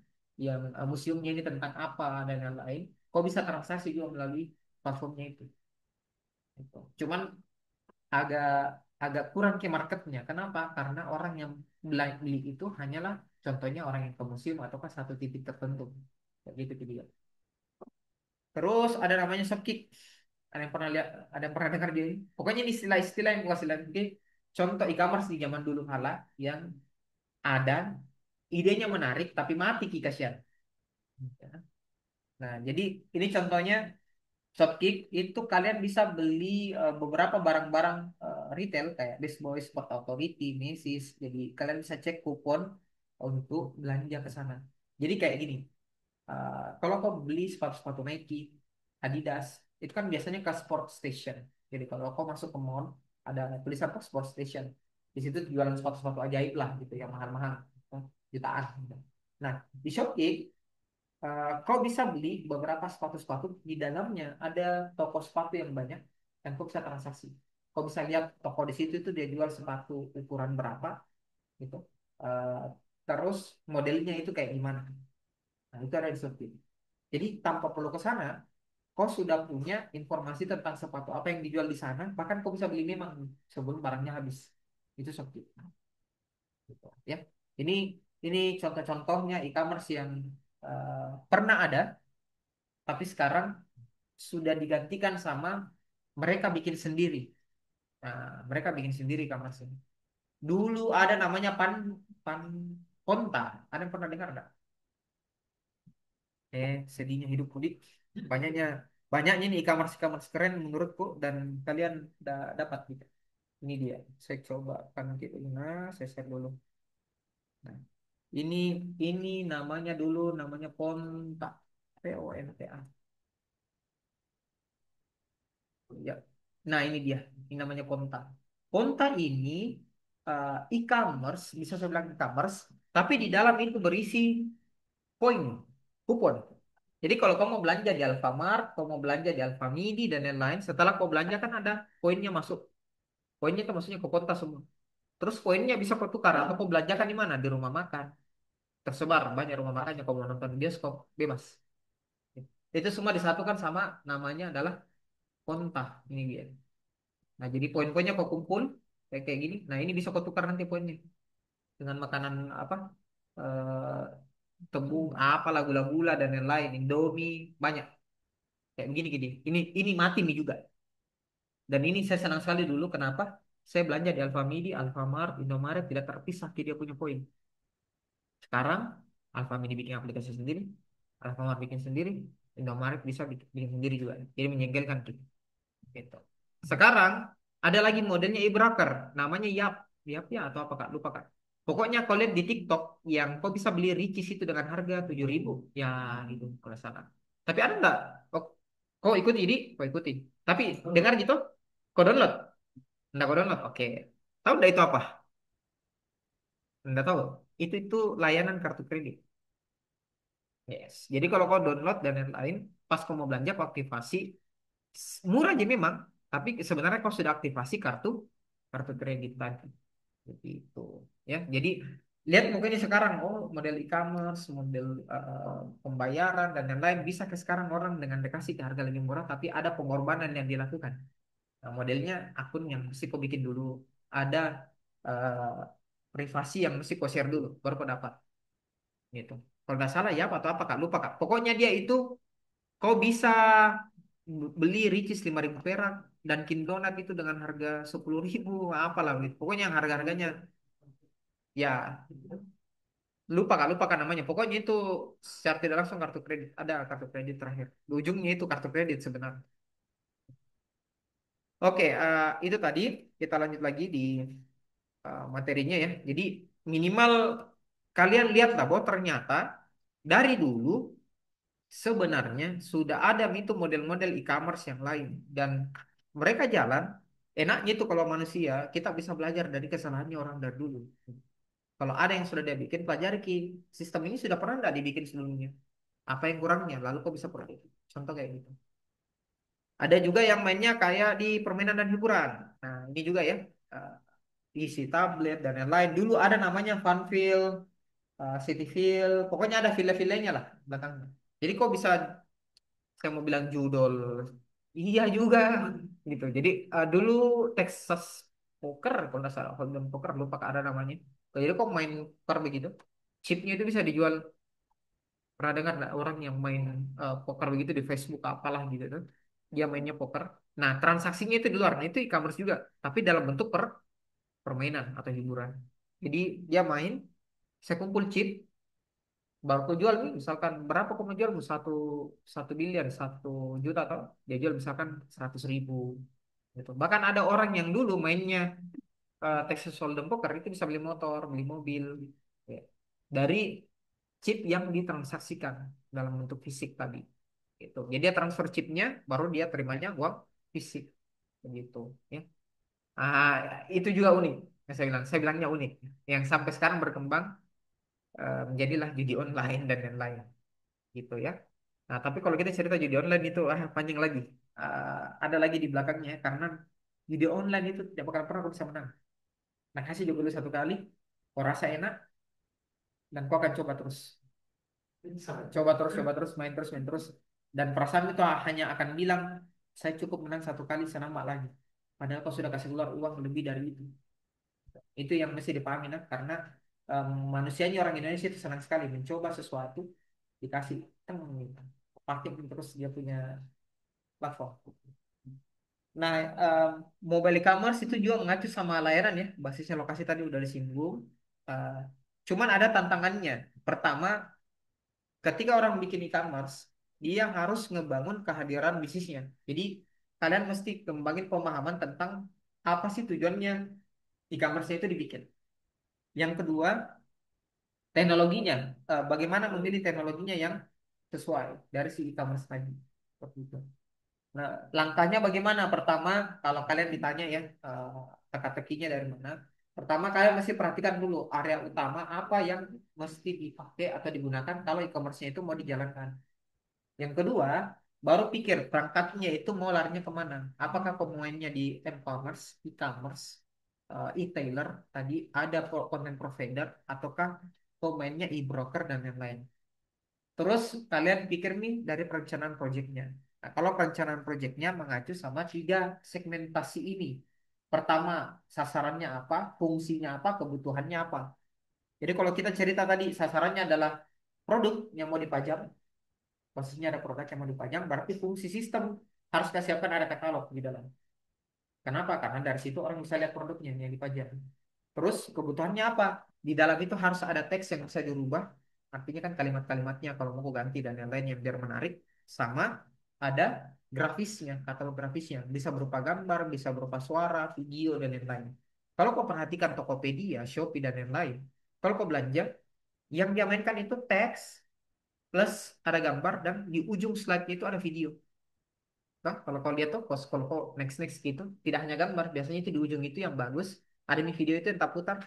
yang museumnya ini tentang apa dan lain-lain, kau bisa transaksi juga melalui platformnya itu. Gitu. Cuman agak agak kurang ke marketnya. Kenapa? Karena orang yang beli itu hanyalah contohnya orang yang ke museum atau ke satu titik tertentu. Kayak gitu dia. Terus ada namanya Shopkick. Ada yang pernah lihat, ada yang pernah dengar dia ini? Pokoknya ini istilah-istilah yang bukan istilah mungkin contoh e-commerce di zaman dulu kala yang ada idenya menarik tapi mati Ki kasihan. Nah, jadi ini contohnya Shopkick itu kalian bisa beli beberapa barang-barang retail kayak Best Boy, Sport Authority, Macy's. Jadi kalian bisa cek kupon untuk belanja ke sana. Jadi kayak gini, kalau kau beli sepatu-sepatu Nike, Adidas, itu kan biasanya ke sport station. Jadi kalau kau masuk ke mall, ada tulisan apa sport station. Di situ jualan sepatu-sepatu ajaib lah gitu, yang mahal-mahal, jutaan. Gitu. Nah, di Shopee, kau bisa beli beberapa sepatu-sepatu. Di dalamnya ada toko sepatu yang banyak, dan kau bisa transaksi. Kau bisa lihat toko di situ itu dia jual sepatu ukuran berapa, gitu. Eh, Terus modelnya itu kayak gimana. Nah, itu ada di Shopee. Jadi tanpa perlu ke sana, kau sudah punya informasi tentang sepatu apa yang dijual di sana, bahkan kau bisa beli memang sebelum barangnya habis. Itu Shopee. Gitu, ya. Ini ini contoh-contohnya e-commerce yang pernah ada, tapi sekarang sudah digantikan sama mereka bikin sendiri. Nah, mereka bikin sendiri e-commerce ini. Dulu ada namanya Pan Konta. Ada yang pernah dengar nggak? Sedihnya hidup mudik. Banyaknya banyaknya nih e-commerce keren menurutku dan kalian dapat gitu. Ini dia. Saya coba kan gitu. Nah, saya share dulu. Nah, ini ini namanya dulu namanya Ponta. Ponta. Ya. Nah, ini dia. Ini namanya Ponta. Ponta ini e-commerce, bisa saya bilang e-commerce, tapi di dalam itu berisi poin, kupon. Jadi kalau kamu mau belanja di Alfamart, kamu mau belanja di Alfamidi dan lain-lain, setelah kau belanja kan ada poinnya masuk. Poinnya itu maksudnya ke kontak semua. Terus poinnya bisa kau tukar atau kau belanjakan di mana? Di rumah makan. Tersebar banyak rumah makannya kau mau nonton bioskop bebas. Itu semua disatukan sama namanya adalah kontak. Ini dia. Nah, jadi poin-poinnya kau kumpul kayak kayak gini. Nah, ini bisa kau tukar nanti poinnya dengan makanan apa? Eh, Tepung apa gula-gula dan lain-lain, Indomie banyak. Kayak begini gini. Ini mati nih juga. Dan ini saya senang sekali dulu kenapa? Saya belanja di Alfamidi, Alfamart, Indomaret tidak terpisah dia punya poin. Sekarang Alfamidi bikin aplikasi sendiri, Alfamart bikin sendiri, Indomaret bisa bikin sendiri juga. Jadi menjengkelkan tuh. Gitu. Sekarang ada lagi modelnya e-broker, namanya Yap. Yap ya atau apa Kak? Lupa Kak. Pokoknya kau lihat di TikTok yang kau bisa beli Ricis itu dengan harga 7.000. Ya gitu kalau salah. Tapi ada nggak? Kau ikuti ini? Kau ikuti. Tapi dengar gitu? Kau download? Nggak kau download? Oke. Tahu nggak itu apa? Nggak tahu. Itu layanan kartu kredit. Yes. Jadi kalau kau download dan lain-lain, pas kau mau belanja kau aktivasi. Murah aja memang, tapi sebenarnya kau sudah aktivasi kartu kartu kredit tadi. Seperti itu. Ya, jadi lihat mungkin sekarang oh model e-commerce, model pembayaran dan lain-lain bisa ke sekarang orang dengan dikasih ke harga lebih murah tapi ada pengorbanan yang dilakukan. Nah, modelnya akun yang mesti kau bikin dulu, ada eh, privasi yang mesti kau share dulu baru kau dapat gitu. Kalau nggak salah ya atau apa kak lupa kak. Pokoknya dia itu Kau bisa beli Ricis 5.000 perak, Dunkin Donat itu dengan harga 10.000, apalah gitu. Pokoknya yang harga-harganya ya lupa kan namanya. Pokoknya itu secara tidak langsung kartu kredit. Ada kartu kredit terakhir. Di ujungnya itu kartu kredit sebenarnya. Oke, itu tadi kita lanjut lagi di materinya ya. Jadi minimal kalian lihatlah bahwa ternyata dari dulu sebenarnya sudah ada itu model-model e-commerce yang lain dan mereka jalan. Enaknya itu kalau manusia kita bisa belajar dari kesalahannya orang dari dulu. Kalau ada yang sudah dia bikin, pelajari Ki. Sistem ini sudah pernah nggak dibikin sebelumnya? Apa yang kurangnya? Lalu kok bisa perbaiki. Contoh kayak gitu. Ada juga yang mainnya kayak di permainan dan hiburan. Nah, ini juga ya. eh, Isi tablet dan lain-lain. Dulu ada namanya Funfield, Cityfield. Pokoknya ada file-filenya lah belakangnya. Jadi kok bisa saya mau bilang judol. Iya juga gitu. Jadi dulu Texas Poker kalau nggak salah Hold'em Poker lupa ada namanya. Jadi kok main poker begitu. Chipnya itu bisa dijual. Pernah dengar nggak orang yang main poker begitu di Facebook apalah gitu tuh. Dia mainnya poker. Nah, transaksinya itu di luar. Nah, itu e-commerce juga, tapi dalam bentuk permainan atau hiburan. Jadi dia main, saya kumpul chip, baru aku jual nih, misalkan berapa aku mau jual? Satu satu miliar, 1 juta atau dia jual misalkan 100.000 gitu. Bahkan ada orang yang dulu mainnya Texas Hold'em poker itu bisa beli motor, beli mobil ya. Dari chip yang ditransaksikan dalam bentuk fisik tadi. Gitu. Jadi dia transfer chipnya, baru dia terimanya uang fisik, begitu. Ya. Itu juga unik. Yang saya bilangnya unik. Yang sampai sekarang berkembang menjadilah judi online dan lain-lain, gitu ya. Nah, tapi kalau kita cerita judi online itu panjang lagi. Ada lagi di belakangnya karena judi online itu tidak bakal pernah kau bisa menang. Nah, kasih dulu satu kali, kau rasa enak dan kau akan coba terus. Coba terus, main terus. Dan perasaan itu hanya akan bilang, saya cukup menang satu kali, saya nambah lagi. Padahal kau sudah kasih keluar uang lebih dari itu. Itu yang mesti dipahami, nah, karena manusianya orang Indonesia itu senang sekali mencoba sesuatu, dikasih teng, gitu. Pakai terus dia punya platform. Nah, mobile e-commerce itu juga mengacu sama layanan ya, basisnya lokasi tadi udah disinggung. Eh, Cuman ada tantangannya. Pertama, ketika orang bikin e-commerce, dia harus ngebangun kehadiran bisnisnya. Jadi kalian mesti kembangin pemahaman tentang apa sih tujuannya e-commerce itu dibikin. Yang kedua, teknologinya. Bagaimana memilih teknologinya yang sesuai dari si e-commerce tadi. Seperti itu. Nah, langkahnya bagaimana? Pertama, kalau kalian ditanya ya, teka-tekinya dari mana? Pertama, kalian mesti perhatikan dulu area utama apa yang mesti dipakai atau digunakan kalau e-commerce-nya itu mau dijalankan. Yang kedua, baru pikir perangkatnya itu mau larinya kemana? Apakah pemainnya di e-commerce, e-commerce, e-tailer, tadi ada content provider, ataukah pemainnya e-broker dan lain-lain. Terus kalian pikir nih dari perencanaan proyeknya. Nah, kalau perencanaan proyeknya mengacu sama 3 segmentasi ini. Pertama, sasarannya apa, fungsinya apa, kebutuhannya apa. Jadi kalau kita cerita tadi sasarannya adalah produk yang mau dipajang, posisinya ada produk yang mau dipajang, berarti fungsi sistem harus kita siapkan ada katalog di dalam. Kenapa? Karena dari situ orang bisa lihat produknya yang dipajang. Terus kebutuhannya apa? Di dalam itu harus ada teks yang bisa dirubah. Artinya kan kalimat-kalimatnya kalau mau ganti dan yang lain yang biar menarik. Sama ada grafisnya, katalog grafisnya. Bisa berupa gambar, bisa berupa suara, video, dan lain-lain. Kalau kau perhatikan Tokopedia, Shopee, dan lain-lain. Kalau kau belanja, yang dia mainkan itu teks plus ada gambar dan di ujung slide-nya itu ada video. Nah, kalau kau lihat tuh, kalau kau next next gitu, tidak hanya gambar, biasanya itu di ujung itu yang bagus. Ada nih video itu yang tak putar,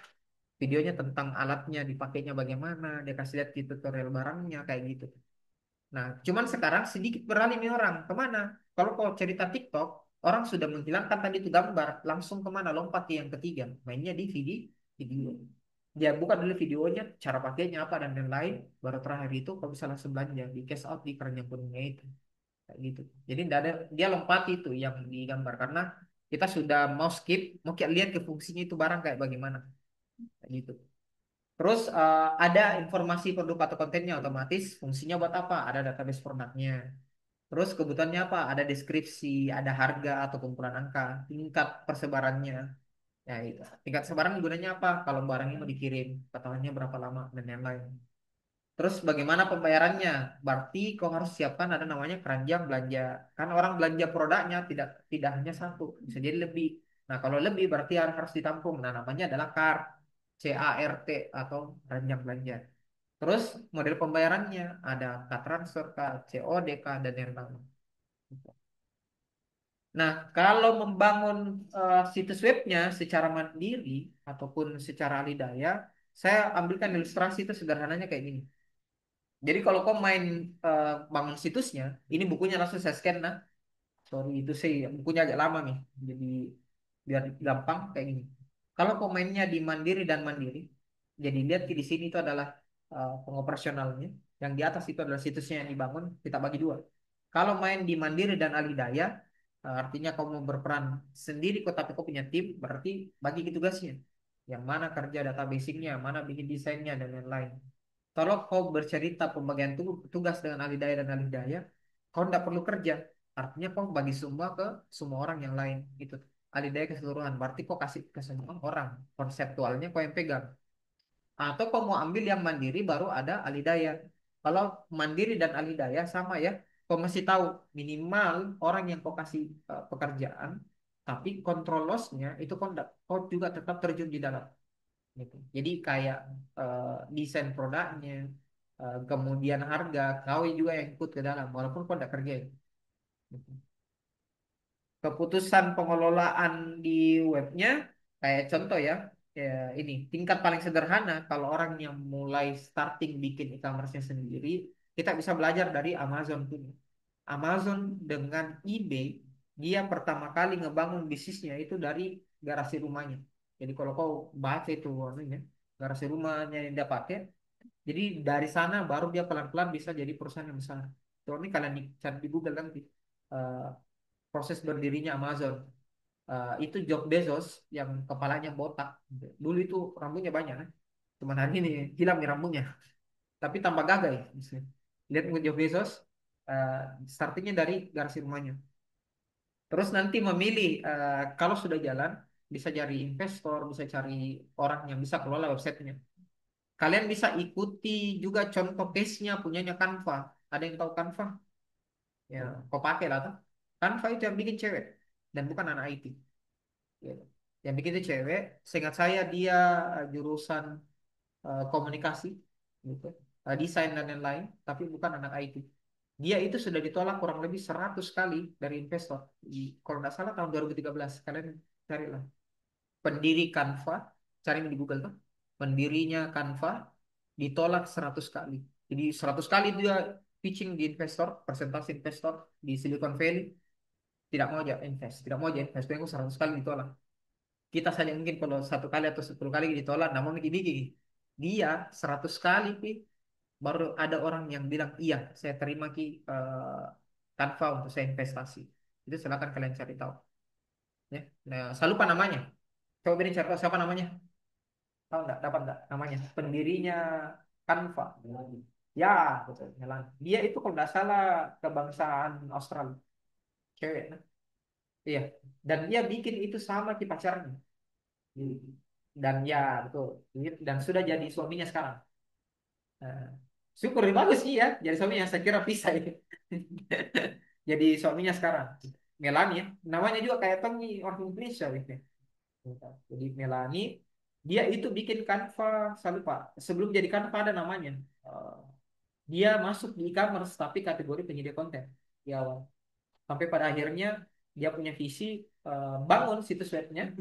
videonya tentang alatnya, dipakainya bagaimana, dia kasih lihat di tutorial barangnya kayak gitu. Nah, cuman sekarang sedikit beralih nih orang kemana? Kalau kau cerita TikTok, orang sudah menghilangkan tadi itu gambar, langsung kemana? Lompat ke yang ketiga, mainnya di video. Dia buka dulu videonya, cara pakainya apa dan lain-lain, baru terakhir itu kau bisa langsung belanja di cash out di keranjang kuningnya itu. Kayak gitu. Jadi tidak ada dia lompati itu yang digambar karena kita sudah mau skip, mau kita lihat ke fungsinya itu barang kayak bagaimana. Kayak gitu. Terus ada informasi produk atau kontennya otomatis fungsinya buat apa? Ada database produknya. Terus kebutuhannya apa? Ada deskripsi, ada harga atau kumpulan angka, tingkat persebarannya. Ya, itu. Tingkat sebaran gunanya apa? Kalau barangnya mau dikirim, ketahuannya berapa lama dan lain-lain. Terus bagaimana pembayarannya? Berarti kau harus siapkan ada namanya keranjang belanja. Kan orang belanja produknya tidak tidak hanya satu, bisa jadi lebih. Nah, kalau lebih berarti harus ditampung. Nah, namanya adalah CART, CART atau keranjang belanja. Terus model pembayarannya ada K-transfer, COD, dan yang lain. Nah, kalau membangun situs webnya secara mandiri ataupun secara alidaya, saya ambilkan ilustrasi itu sederhananya kayak gini. Jadi kalau kau main bangun situsnya, ini bukunya langsung saya scan. Nah, sorry itu sih bukunya agak lama nih, jadi biar gampang kayak gini. Kalau kau mainnya di Mandiri dan Mandiri, jadi lihat di sini itu adalah pengoperasionalnya, yang di atas itu adalah situsnya yang dibangun, kita bagi dua. Kalau main di Mandiri dan Alidaya, artinya kau mau berperan sendiri kok tapi kau punya tim, berarti bagi tugasnya. Yang mana kerja databasingnya, mana bikin desainnya dan lain-lain. Kalau kau bercerita pembagian tugas dengan ahli daya dan ahli daya, kau tidak perlu kerja. Artinya kau bagi semua ke semua orang yang lain. Gitu. Ahli daya keseluruhan. Berarti kau kasih ke semua orang. Konseptualnya kau yang pegang. Atau kau mau ambil yang mandiri baru ada ahli daya. Kalau mandiri dan ahli daya sama ya. Kau masih tahu minimal orang yang kau kasih pekerjaan. Tapi control loss-nya itu kau juga tetap terjun di dalam gitu. Jadi kayak desain produknya, kemudian harga, kau juga yang ikut ke dalam, walaupun kau tidak kerja. Gitu. Keputusan pengelolaan di webnya, kayak contoh ya, ya ini tingkat paling sederhana kalau orang yang mulai starting bikin e-commerce-nya sendiri, kita bisa belajar dari Amazon tuh. Amazon dengan eBay, dia pertama kali ngebangun bisnisnya itu dari garasi rumahnya. Jadi kalau kau baca itu anunya, garasi rumahnya yang dia pakai, jadi dari sana baru dia pelan-pelan bisa jadi perusahaan yang besar. Kalau ini kalian cari di Google nanti eh, proses berdirinya Amazon. Itu Jeff Bezos yang kepalanya botak. Dulu itu rambutnya banyak, kan? Cuman hari ini hilang nih rambutnya, tapi tambah gagah ya. Lihat Jeff Bezos, eh, startingnya dari garasi rumahnya. Terus nanti memilih kalau sudah jalan bisa cari investor, bisa cari orang yang bisa kelola websitenya. Kalian bisa ikuti juga contoh case-nya punyanya Canva. Ada yang tahu Canva? Ya, kau pakai lah tuh. Canva itu yang bikin cewek dan bukan anak IT. Ya. Yang bikin itu cewek. Seingat saya dia jurusan komunikasi, gitu, desain dan lain-lain, tapi bukan anak IT. Dia itu sudah ditolak kurang lebih 100 kali dari investor. Kalau nggak salah tahun 2013. Kalian carilah. Pendiri Canva, cari di Google tuh. Pendirinya Canva ditolak 100 kali. Jadi 100 kali dia pitching di investor, presentasi investor di Silicon Valley, tidak mau aja invest, tidak mau aja invest, itu 100 kali ditolak. Kita saja mungkin kalau satu kali atau 10 kali ditolak, namun gini, dia 100 kali Pi, baru ada orang yang bilang iya, saya terima Ki Canva untuk saya investasi. Itu silakan kalian cari tahu. Ya, nah, saya lupa namanya. Coba beri cari tahu siapa namanya. Tahu nggak? Dapat nggak namanya? Pendirinya Canva. Ya, betul. Melanie. Dia itu kalau nggak salah kebangsaan Australia. Cewek. Nah. Iya. Dan dia bikin itu sama di pacarnya. Dan ya, betul. Dan sudah jadi suaminya sekarang. Nah, syukur bagus sih ya. Jadi suaminya saya kira pisah itu. Jadi suaminya sekarang. Melanie. Ya. Namanya juga kayak Tommy orang Indonesia. Gitu. Jadi Melanie. Dia itu bikin Canva. Saya lupa. Sebelum jadi Canva ada namanya. Eh, Dia masuk di e-commerce tapi kategori penyedia konten di awal. Sampai pada akhirnya dia punya visi bangun situs webnya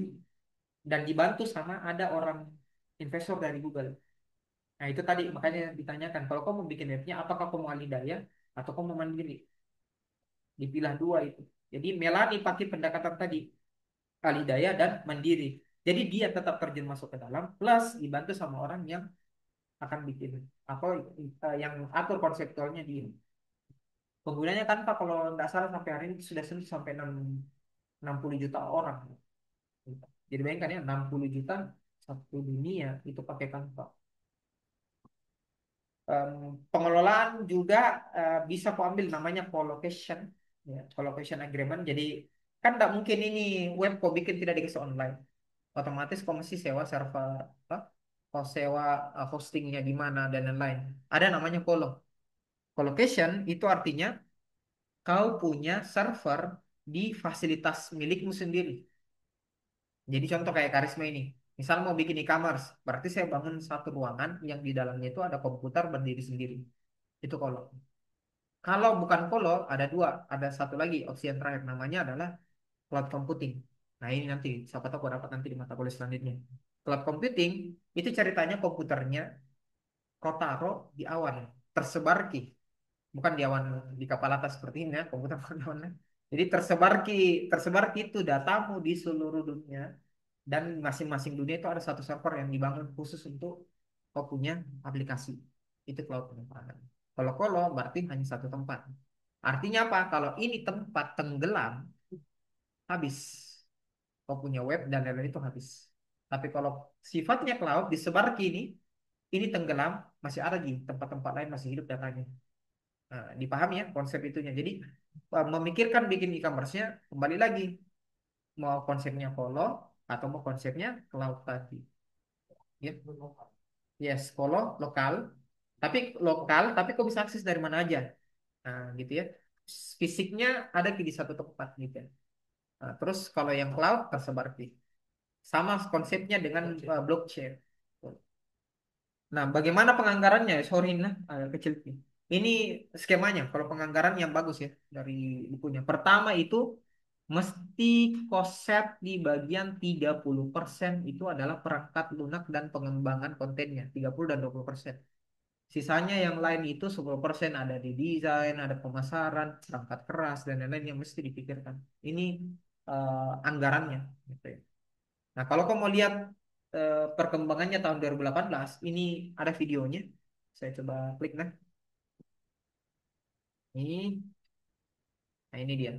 dan dibantu sama ada orang investor dari Google. Nah itu tadi makanya ditanyakan kalau kamu mau bikin webnya apakah kamu mau alidaya atau kamu mau mandiri. Dipilah dua itu. Jadi Melani pakai pendekatan tadi alidaya dan mandiri. Jadi dia tetap terjun masuk ke dalam plus dibantu sama orang yang akan bikin apa yang atur konseptualnya dia. Penggunanya kan Pak kalau nggak salah sampai hari ini sudah sentuh sampai 60 juta orang. Jadi bayangkan ya 60 juta satu dunia itu pakai Canva. Em, Pengelolaan juga bisa kau ambil namanya colocation, ya, colocation agreement. Jadi kan tidak mungkin ini web kau bikin tidak dikasih online. Otomatis kau mesti sewa server, apa? Kau sewa hostingnya di mana dan lain-lain. Ada namanya colocation itu artinya kau punya server di fasilitas milikmu sendiri. Jadi contoh kayak Karisma ini. Misal mau bikin e-commerce, berarti saya bangun satu ruangan yang di dalamnya itu ada komputer berdiri sendiri. Itu kalau. Kalau bukan colo, ada dua. Ada satu lagi opsi yang terakhir namanya adalah cloud computing. Nah ini nanti, siapa tahu kau dapat nanti di mata kuliah selanjutnya. Cloud computing itu ceritanya komputernya kau taruh di awan, tersebar ki. Bukan di awan di kapal atas seperti ini ya, komputer bukan di awan. Jadi tersebar ki itu datamu di seluruh dunia dan masing-masing dunia itu ada satu server yang dibangun khusus untuk kau punya aplikasi. Itu cloud computing. Kalau berarti hanya satu tempat. Artinya apa? Kalau ini tempat tenggelam, habis. Kau punya web dan lain-lain itu habis. Tapi kalau sifatnya cloud disebar ke ini tenggelam, masih ada di tempat-tempat lain masih hidup datanya. Nah, dipahami ya konsep itunya. Jadi memikirkan bikin e-commerce-nya kembali lagi mau konsepnya Kolo atau mau konsepnya cloud tadi. Ya. Yes, Kolo lokal tapi kau bisa akses dari mana aja. Nah, gitu ya. Fisiknya ada di satu tempat gitu ya. Nah, terus kalau yang cloud tersebar di sama konsepnya dengan blockchain. Nah, bagaimana penganggarannya? Sorry, nah, agak kecil nih. Ini skemanya. Kalau penganggaran yang bagus ya dari bukunya. Pertama itu mesti konsep di bagian 30% itu adalah perangkat lunak dan pengembangan kontennya. 30 dan 20%. Sisanya yang lain itu 10% ada di desain, ada pemasaran, perangkat keras, dan lain-lain yang mesti dipikirkan. Ini anggarannya. Gitu ya. Nah, kalau kamu mau lihat perkembangannya tahun 2018, ini ada videonya. Saya coba klik nah. Ini, nah ini dia.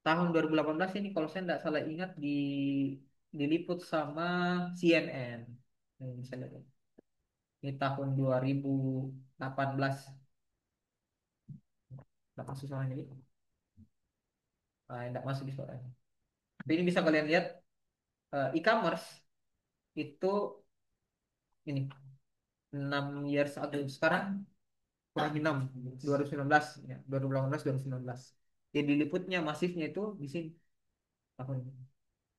Tahun 2018 ini kalau saya tidak salah ingat diliput sama CNN. Ini bisa lihat. Ini tahun 2018. Tidak masuk soalnya ini. Nah, tidak masuk di soalnya. Tapi ini bisa kalian lihat e-commerce itu ini 6 years ago sekarang kurang 6 2019 ya 2018 2019 jadi diliputnya masifnya itu di sini tahun ini.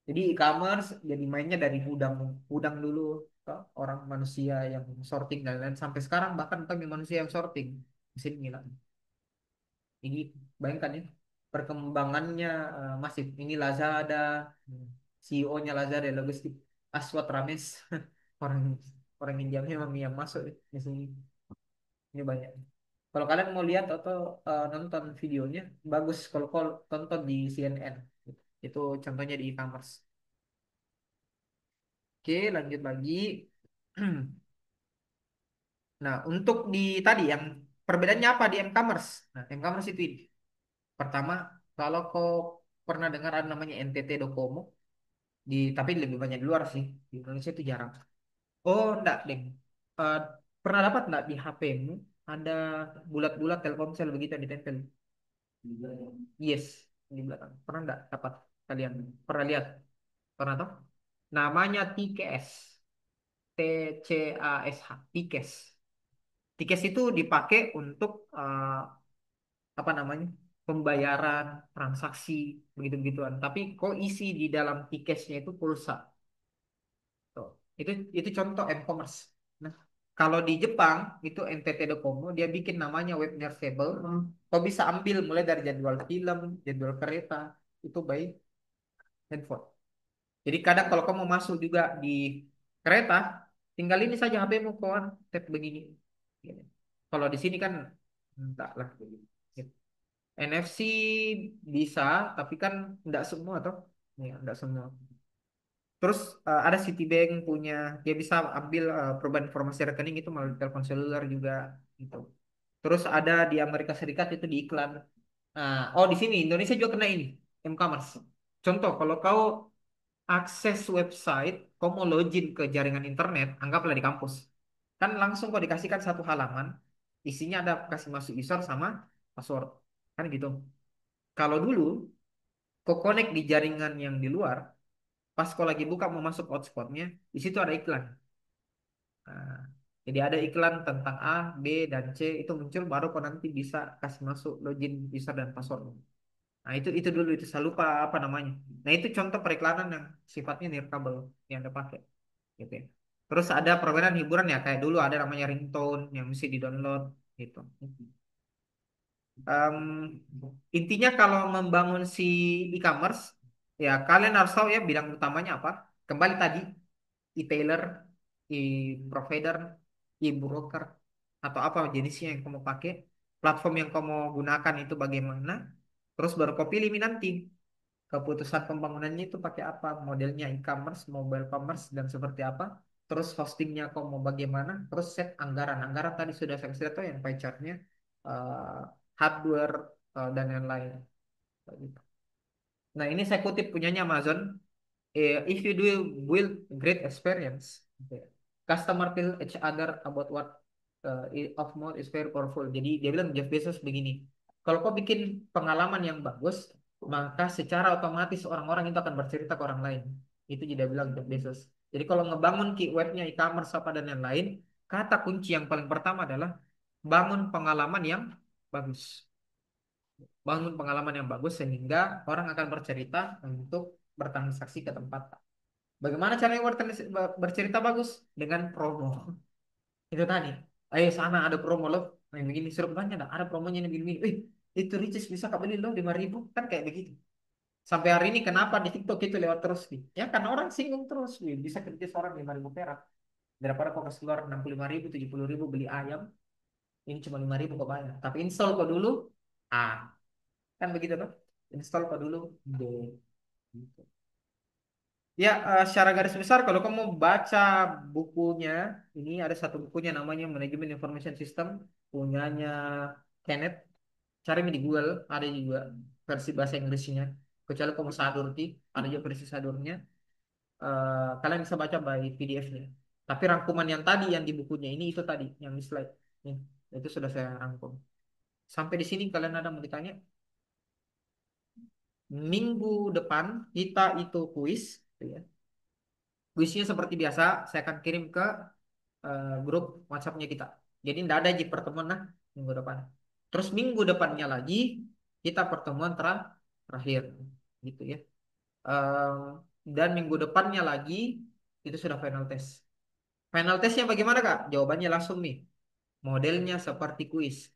Jadi e-commerce jadi mainnya dari gudang gudang dulu ke orang manusia yang sorting dan lain-lain sampai sekarang bahkan kami manusia yang sorting di sini gila ini bayangkan ya perkembangannya masif ini Lazada CEO-nya Lazada logistik Aswat Ramesh orang orang India memang yang masuk ya, di sini ini banyak. Kalau kalian mau lihat atau nonton videonya, bagus kalau tonton di CNN. Itu contohnya di e-commerce. Oke, lanjut lagi. Nah, untuk di tadi yang perbedaannya apa di e-commerce? Nah, e-commerce itu ini. Pertama, kalau kau pernah dengar ada namanya NTT Docomo, tapi lebih banyak di luar sih. Di Indonesia itu jarang. Oh, enggak, Deng. Eh, Pernah dapat enggak di HP-mu ada bulat-bulat Telkomsel begitu yang ditempel? Yes, di belakang. Pernah nggak dapat kalian? Pernah lihat? Pernah toh? Namanya Tikes. TCASH. Tikes. Tikes itu dipakai untuk apa namanya? Pembayaran, transaksi, begitu-begituan. Tapi kok isi di dalam tikesnya itu pulsa. Tuh. Itu contoh e-commerce. Nah, kalau di Jepang itu NTT Docomo dia bikin namanya web table. Kau bisa ambil mulai dari jadwal film, jadwal kereta, itu by handphone. Jadi kadang kalau kamu masuk juga di kereta, tinggal ini saja HP-mu kawan, tap begini. Gini. Kalau di sini kan enggak lah. Gitu. NFC bisa, tapi kan enggak semua toh. Ya, enggak semua. Terus ada Citibank punya, dia bisa ambil perubahan informasi rekening itu melalui telepon seluler juga gitu. Terus ada di Amerika Serikat itu di iklan. Nah, oh di sini Indonesia juga kena ini, e-commerce. Contoh, kalau kau akses website, kau mau login ke jaringan internet, anggaplah di kampus. Kan langsung kok dikasihkan satu halaman, isinya ada kasih masuk user sama password. Kan gitu. Kalau dulu kok connect di jaringan yang di luar, pas kau lagi buka mau masuk hotspotnya, di situ ada iklan. Nah, jadi ada iklan tentang A, B, dan C itu muncul baru kau nanti bisa kasih masuk login user dan password. Nah, itu dulu itu saya lupa apa namanya. Nah, itu contoh periklanan yang sifatnya nirkabel yang Anda pakai gitu ya. Terus ada permainan hiburan ya kayak dulu ada namanya ringtone yang mesti di-download gitu. Em, Intinya kalau membangun si e-commerce ya kalian harus tahu ya bidang utamanya apa. Kembali tadi e-tailer, e-provider, e-broker atau apa jenisnya yang kamu pakai, platform yang kamu gunakan itu bagaimana, terus baru kau pilih nih nanti keputusan pembangunannya itu pakai apa, modelnya e-commerce, mobile commerce dan seperti apa, terus hostingnya kau mau bagaimana, terus set anggaran. Anggaran tadi sudah saya kasih tahu yang pie chartnya, eh, hardware dan lain-lain. Gitu. Nah ini saya kutip punyanya Amazon. If you do build great experience, okay, customer tell each other about what of more is very powerful. Jadi dia bilang Jeff Bezos begini, kalau kau bikin pengalaman yang bagus, maka secara otomatis orang-orang itu akan bercerita ke orang lain. Itu dia bilang Jeff Bezos. Jadi kalau ngebangun webnya e-commerce apa dan yang lain, kata kunci yang paling pertama adalah bangun pengalaman yang bagus. Bangun pengalaman yang bagus sehingga orang akan bercerita untuk bertransaksi ke tempat. Bagaimana caranya bercerita bagus? Dengan promo. Itu tadi. Ayo sana ada promo loh. Nah, yang begini suruh tanya ada promonya yang begini. Itu Ricis bisa kak beli loh 5.000 kan kayak begitu. Sampai hari ini kenapa di TikTok itu lewat terus nih? Ya karena orang singgung terus nih. Bisa kerja seorang 5.000 perak. Daripada kau kasih keluar 65.000, 70.000 beli ayam. Ini cuma 5.000 kau bayar. Tapi install kau dulu. Ah, kan begitu tuh. Install kau dulu. D. Gitu. Ya, secara garis besar kalau kamu baca bukunya, ini ada satu bukunya namanya Manajemen Information System, punyanya Kenneth. Cari di Google, ada juga versi bahasa Inggrisnya. Kecuali kamu Sadurti, ada juga versi Sadurnya. Kalian bisa baca by PDF-nya. Tapi rangkuman yang tadi yang di bukunya ini itu tadi yang di slide. Nih, itu sudah saya rangkum. Sampai di sini kalian ada mau ditanya? Minggu depan kita itu kuis, ya. Kuisnya seperti biasa, saya akan kirim ke grup WhatsApp-nya kita. Jadi tidak ada di pertemuan nah minggu depan. Terus minggu depannya lagi kita pertemuan terakhir, gitu ya. Em, dan minggu depannya lagi itu sudah final test. Final testnya bagaimana Kak? Jawabannya langsung nih. Modelnya seperti kuis.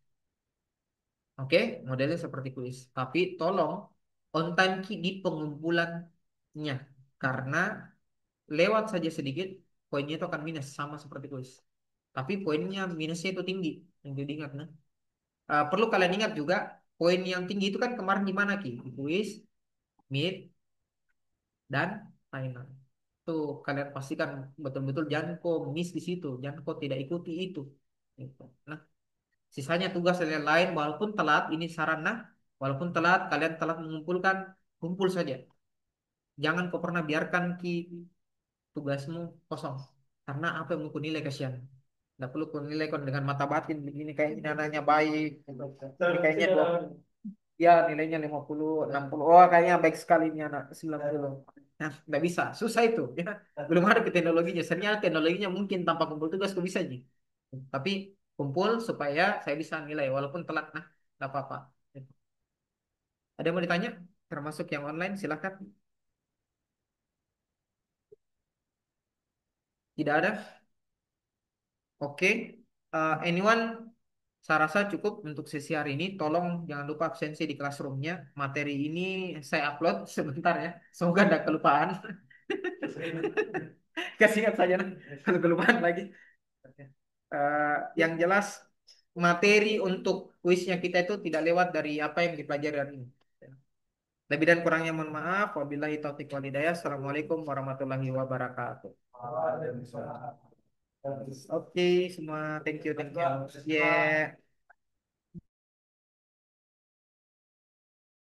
Oke, modelnya seperti kuis. Tapi tolong on time key di pengumpulannya. Karena lewat saja sedikit, poinnya itu akan minus sama seperti kuis. Tapi poinnya minusnya itu tinggi. Yang jadi ingat, nah. Perlu kalian ingat juga, poin yang tinggi itu kan kemarin di mana Ki? Di kuis, mid, dan final. Tuh kalian pastikan betul-betul jangan kok miss di situ, jangan kok tidak ikuti itu. Gitu. Nah, sisanya tugas kalian lain walaupun telat, ini saran nah, walaupun telat kalian telat mengumpulkan, kumpul saja. Jangan kau pernah biarkan Ki tugasmu kosong. Karena apa yang mau nilai kasihan. Nggak perlu kau nilai kau dengan mata batin begini kayaknya anaknya baik. Ini kayaknya dua, ya nilainya 50, 60. Oh kayaknya baik sekali ini anak 90. Nah, nggak bisa. Susah itu. Ya. Belum ada ke teknologinya. Sebenarnya teknologinya mungkin tanpa kumpul tugas kau bisa aja. Tapi kumpul supaya saya bisa nilai walaupun telat. Nah, nggak apa-apa. Ada yang mau ditanya? Termasuk yang online silakan. Tidak ada? Oke. Anyone? Saya rasa cukup untuk sesi hari ini. Tolong jangan lupa absensi di kelasroomnya. Materi ini saya upload sebentar ya. Semoga tidak kelupaan. Kasih ingat saja nah. Kalau kelupaan lagi. Yang jelas materi untuk kuisnya kita itu tidak lewat dari apa yang dipelajari hari ini. Lebih dan kurangnya mohon maaf. Wabillahi taufiq walhidayah. Assalamualaikum warahmatullahi wabarakatuh. Oke, semua thank you, thank you. Yeah.